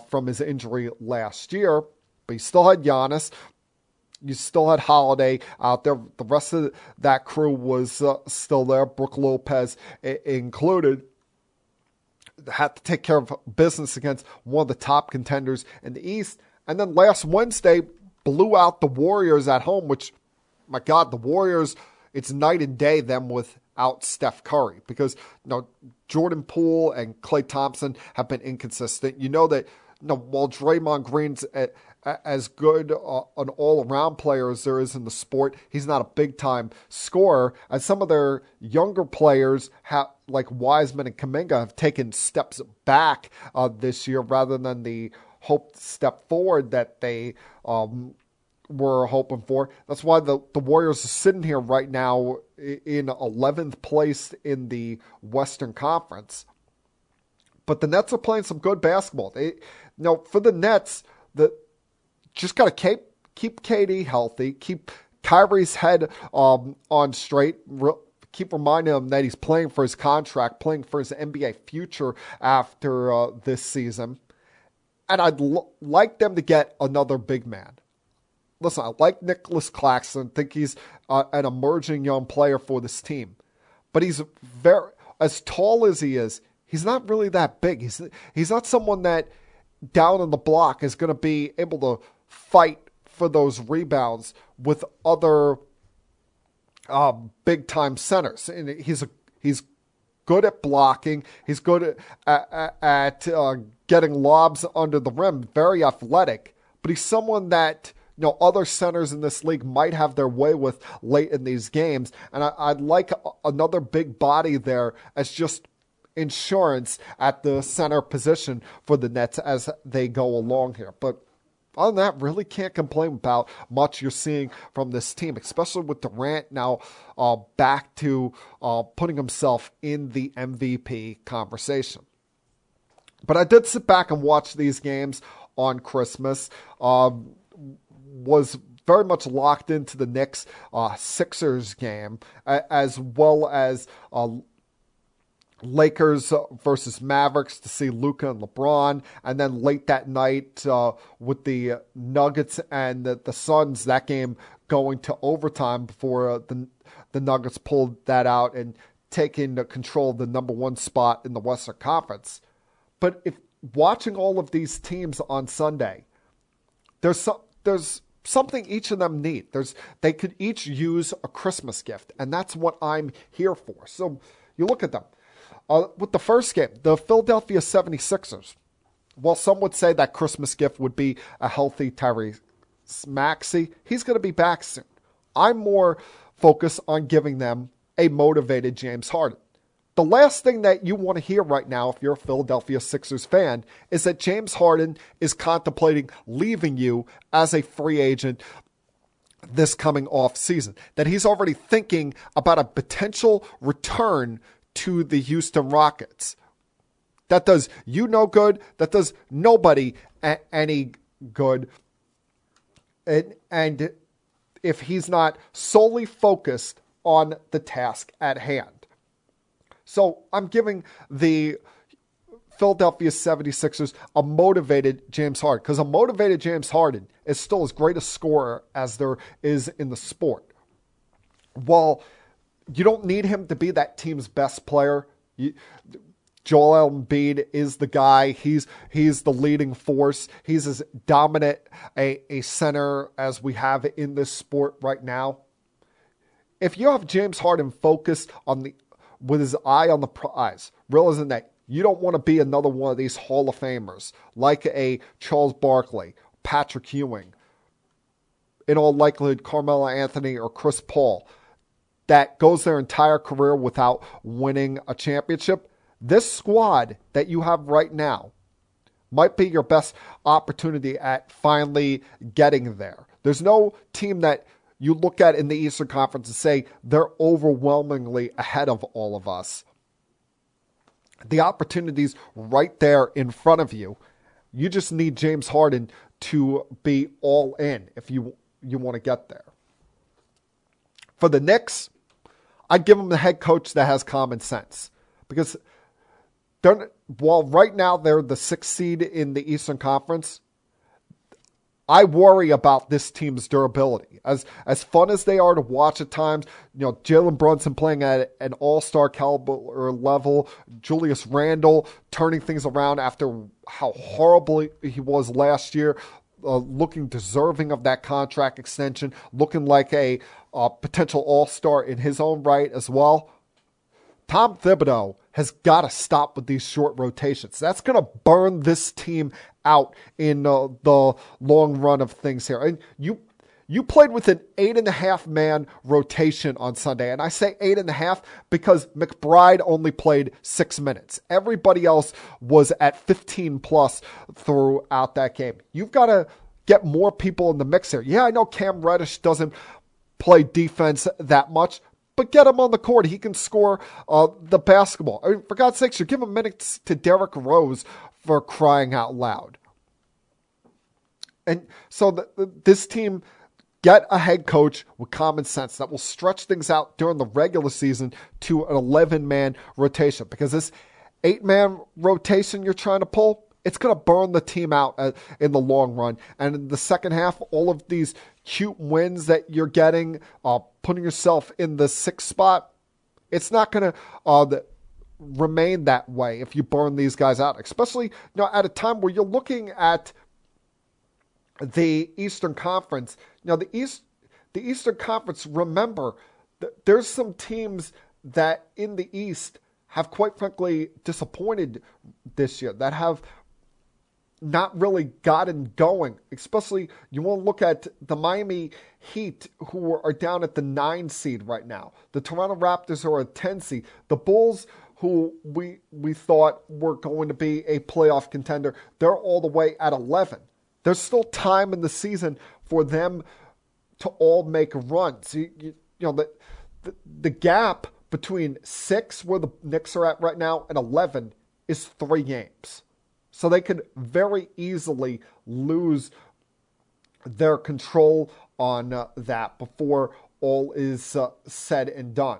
from his injury last year. But you still had Giannis. You still had Holiday out there. The rest of that crew was still there, Brook Lopez included. Had to take care of business against one of the top contenders in the East. And then last Wednesday, blew out the Warriors at home, which, my God, the Warriors, it's night and day them without Steph Curry, because Jordan Poole and Klay Thompson have been inconsistent. You know that while Draymond Green's as good an all-around player as there is in the sport, he's not a big-time scorer. And some of their younger players, like Wiseman and Kuminga, have taken steps back this year rather than the hoped step forward that they were hoping for. That's why the Warriors are sitting here right now in 11th place in the Western Conference. But the Nets are playing some good basketball. For the Nets, just got to keep KD healthy, keep Kyrie's head on straight, keep reminding him that he's playing for his contract, playing for his NBA future after this season. And I'd like them to get another big man. Listen, I like Nicholas Claxton. Think he's an emerging young player for this team. But he's as tall as he is, he's not really that big. He's not someone that down in the block is going to be able to fight for those rebounds with other big-time centers. And he's good at blocking. He's good at getting lobs under the rim. Very athletic. But he's someone that other centers in this league might have their way with late in these games. And I'd like another big body there as just insurance at the center position for the Nets as they go along here. But other than that, really can't complain about much you're seeing from this team, especially with Durant now back to putting himself in the MVP conversation. But I did sit back and watch these games on Christmas. Was very much locked into the Knicks Sixers game, as well as Lakers versus Mavericks to see Luka and LeBron. And then late that night with the Nuggets and the Suns, that game going to overtime before the Nuggets pulled that out and taking control of the number one spot in the Western Conference. But if watching all of these teams on Sunday, there's something each of them need. They could each use a Christmas gift, and that's what I'm here for. So you look at them. With the first game, the Philadelphia 76ers, while some would say that Christmas gift would be a healthy Tyrese Maxey, he's going to be back soon. I'm more focused on giving them a motivated James Harden. The last thing that you want to hear right now, if you're a Philadelphia Sixers fan, is that James Harden is contemplating leaving you as a free agent this coming off season. That he's already thinking about a potential return to the Houston Rockets. That does you no good. That does nobody any good. And if he's not solely focused on the task at hand. So I'm giving the Philadelphia 76ers a motivated James Harden, because a motivated James Harden is still as great a scorer as there is in the sport. While you don't need him to be that team's best player, Joel Embiid is the guy. He's the leading force. He's as dominant a center as we have in this sport right now. If you have James Harden focused with his eye on the prize, realizing that you don't want to be another one of these Hall of Famers like a Charles Barkley, Patrick Ewing, in all likelihood Carmelo Anthony or Chris Paul, that goes their entire career without winning a championship. This squad that you have right now might be your best opportunity at finally getting there. There's no team that you look at in the Eastern Conference and say they're overwhelmingly ahead of all of us. The opportunity's right there in front of you. You just need James Harden to be all in if you you want to get there. For the Knicks, I'd give them the head coach that has common sense. Because while right now they're the 6th seed in the Eastern Conference, I worry about this team's durability. As fun as they are to watch at times, Jalen Brunson playing at an all-star caliber level, Julius Randle turning things around after how horrible he was last year, looking deserving of that contract extension, looking like a potential all-star in his own right as well. Tom Thibodeau has got to stop with these short rotations. That's going to burn this team out in the long run of things here. And you played with an 8.5-man rotation on Sunday. And I say 8.5 because McBride only played 6 minutes. Everybody else was at 15 plus throughout that game. You've got to get more people in the mix here. Yeah, I know Cam Reddish doesn't play defense that much, but get him on the court. He can score the basketball. I mean, for God's sakes, you're giving minutes to Derrick Rose for crying out loud. And so this team, get a head coach with common sense that will stretch things out during the regular season to an 11-man rotation. Because this 8-man rotation you're trying to pull, it's going to burn the team out in the long run. And in the second half, all of these cute wins that you're getting, putting yourself in the 6th spot, it's not going to remain that way if you burn these guys out, especially at a time where you're looking at the Eastern Conference. The Eastern Conference, remember, there's some teams that in the East have quite frankly disappointed this year, that have not really gotten going. Especially, you want to look at the Miami Heat, who are down at the 9 seed right now. The Toronto Raptors are a 10 seed. The Bulls, who we thought were going to be a playoff contender, they're all the way at 11. There's still time in the season for them to all make a run. So, the gap between 6, where the Knicks are at right now, and 11 is 3 games. So they could very easily lose their control on that before all is said and done.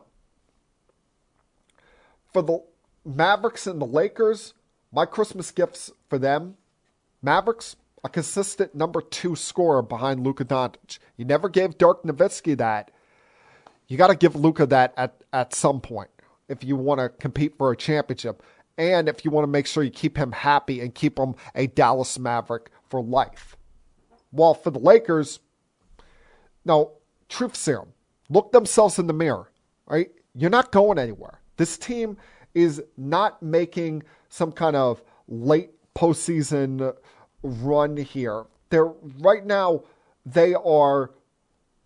For the Mavericks and the Lakers, my Christmas gifts for them, Mavericks, a consistent number 2 scorer behind Luka Doncic. You never gave Dirk Nowitzki that. You got to give Luka that at some point if you want to compete for a championship. And if you want to make sure you keep him happy and keep him a Dallas Maverick for life. While for the Lakers, no, truth serum. Look themselves in the mirror, right? You're not going anywhere. This team is not making some kind of late postseason run here. Right now, they are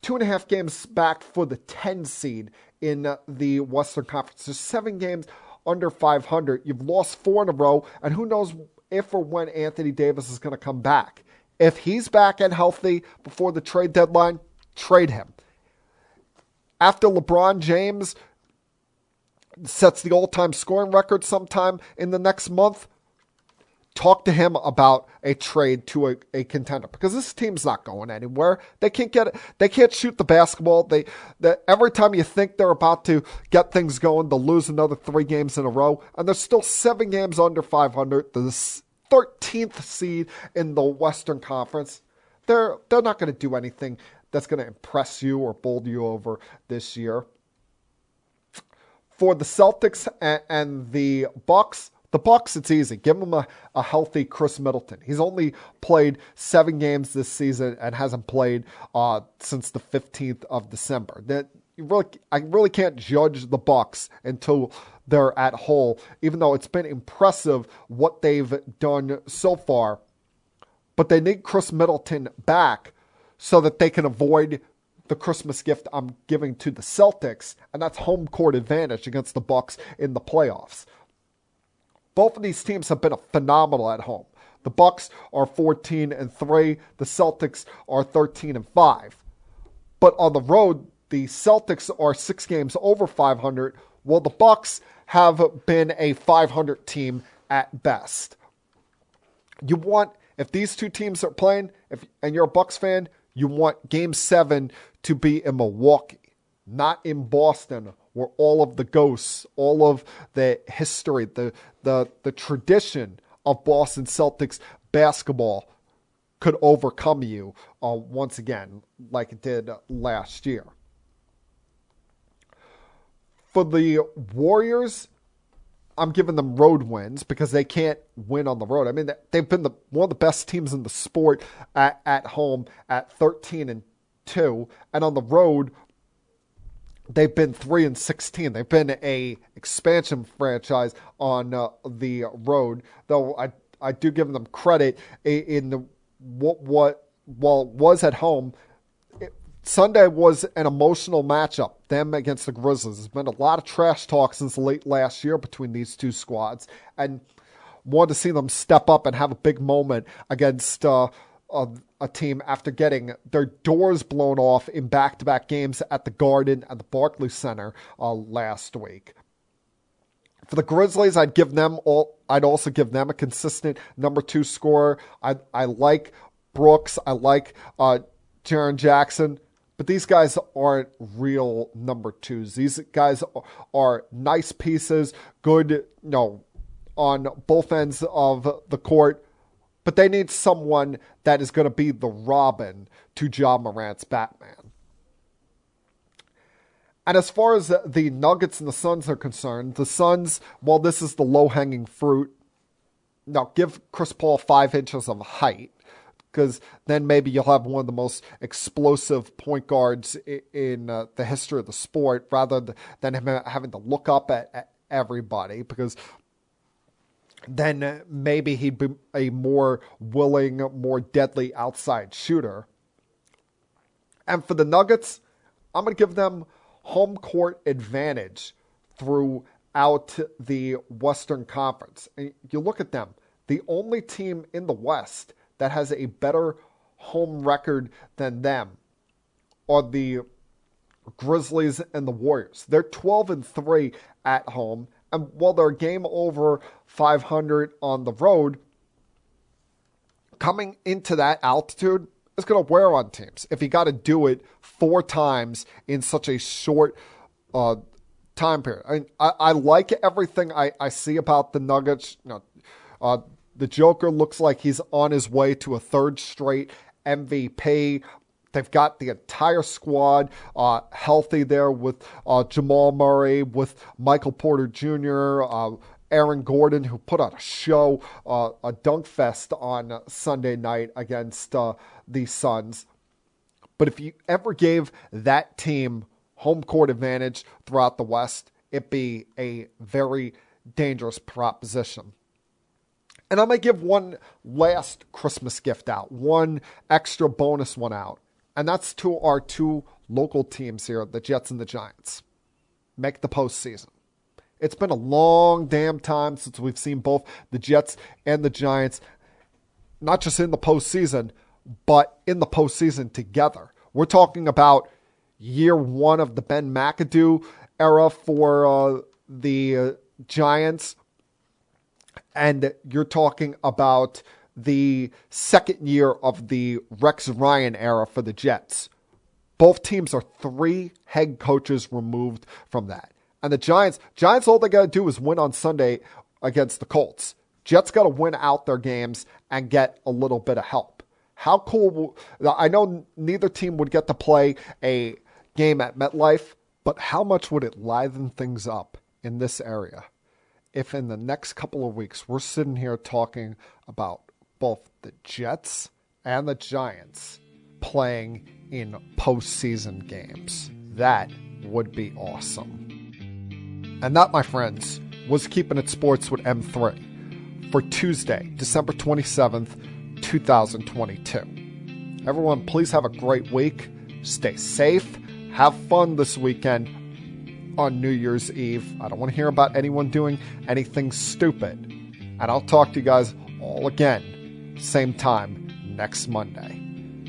2.5 games back for the 10 seed in the Western Conference. There's 7 games under 500. You've lost 4 in a row, and who knows if or when Anthony Davis is going to come back. If he's back and healthy before the trade deadline, trade him. After LeBron James sets the all-time scoring record sometime in the next month, talk to him about a trade to a contender, because this team's not going anywhere. They can't shoot the basketball. Every time you think they're about to get things going, they'll lose another 3 games in a row, and they're still 7 games under 500, the 13th seed in the Western Conference. They're not going to do anything that's going to impress you or bowl you over this year. For the Celtics and the Bucks, it's easy. Give them a healthy Chris Middleton. He's only played 7 games this season and hasn't played since the 15th of December. I really can't judge the Bucks until they're at whole, even though it's been impressive what they've done so far. But they need Chris Middleton back so that they can avoid the Christmas gift I'm giving to the Celtics, and that's home court advantage against the Bucks in the playoffs. Both of these teams have been phenomenal at home. The Bucks are 14-3. The Celtics are 13-5. But on the road, the Celtics are 6 games over 500, while the Bucks have been a 500 team at best. If these two teams are playing, and you're a Bucks fan, You want Game 7 to be in Milwaukee, not in Boston, where all of the ghosts, all of the history, the tradition of Boston Celtics basketball could overcome you once again, like it did last year. For the Warriors, I'm giving them road wins because they can't win on the road. I mean, they've been one of the best teams in the sport at home at 13-2, and on the road, they've been 3-16. They've been a expansion franchise on the road, though I do give them credit in the while it was at home. Sunday was an emotional matchup, them against the Grizzlies. There's been a lot of trash talk since late last year between these two squads, and wanted to see them step up and have a big moment against a team after getting their doors blown off in back-to-back games at the Garden and the Barclays Center last week. For the Grizzlies, I'd also give them a consistent number 2 scorer. I like Brooks. I like Jaren Jackson. But these guys aren't real number 2s. These guys are nice pieces, good, on both ends of the court. But they need someone that is going to be the Robin to Ja Morant's Batman. And as far as the Nuggets and the Suns are concerned, the Suns, while this is the low-hanging fruit, give Chris Paul 5 inches of height, because then maybe you'll have one of the most explosive point guards in the history of the sport, rather than him having to look up at everybody, because then maybe he'd be a more willing, more deadly outside shooter. And for the Nuggets, I'm going to give them home court advantage throughout the Western Conference. And you look at them, the only team in the West that has a better home record than them are the Grizzlies and the Warriors. They're 12-3 at home, and while they're a game over 500 on the road, coming into that altitude is going to wear on teams. If you got to do it 4 times in such a short time period. I like everything I see about the Nuggets. The Joker looks like he's on his way to a 3rd straight MVP. They've got the entire squad healthy there with Jamal Murray, with Michael Porter Jr., Aaron Gordon, who put on a show, a dunk fest on Sunday night against the Suns. But if you ever gave that team home court advantage throughout the West, it'd be a very dangerous proposition. And I'm going to give one last Christmas gift out, one extra bonus one out. And that's to our 2 local teams here, the Jets and the Giants. Make the postseason. It's been a long damn time since we've seen both the Jets and the Giants, not just in the postseason, but in the postseason together. We're talking about year 1 of the Ben McAdoo era for the Giants. And you're talking about the 2nd year of the Rex Ryan era for the Jets. Both teams are 3 head coaches removed from that. And the Giants, all they got to do is win on Sunday against the Colts. Jets got to win out their games and get a little bit of help. How cool, I know neither team would get to play a game at MetLife, but how much would it liven things up in this area if in the next couple of weeks we're sitting here talking about both the Jets and the Giants playing in postseason games? That would be awesome. And that, my friends, was Keeping It Sports with M3 for Tuesday, December 27th, 2022. Everyone, please have a great week. Stay safe. Have fun this weekend on New Year's Eve. I don't want to hear about anyone doing anything stupid. And I'll talk to you guys all again, same time next Monday.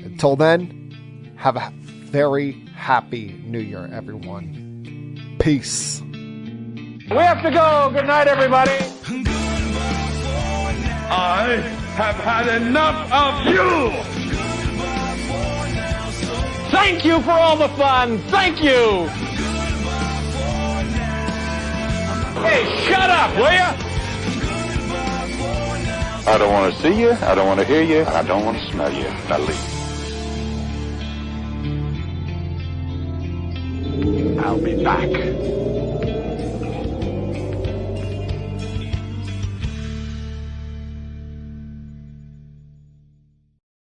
Until then, have a very happy New Year, everyone. Peace. We have to go. Good night, everybody. I have had enough of you! Thank you for all the fun. Thank you. Hey, shut up, will ya? I don't want to see you, I don't want to hear you, I don't want to smell you. Now leave. I'll be back.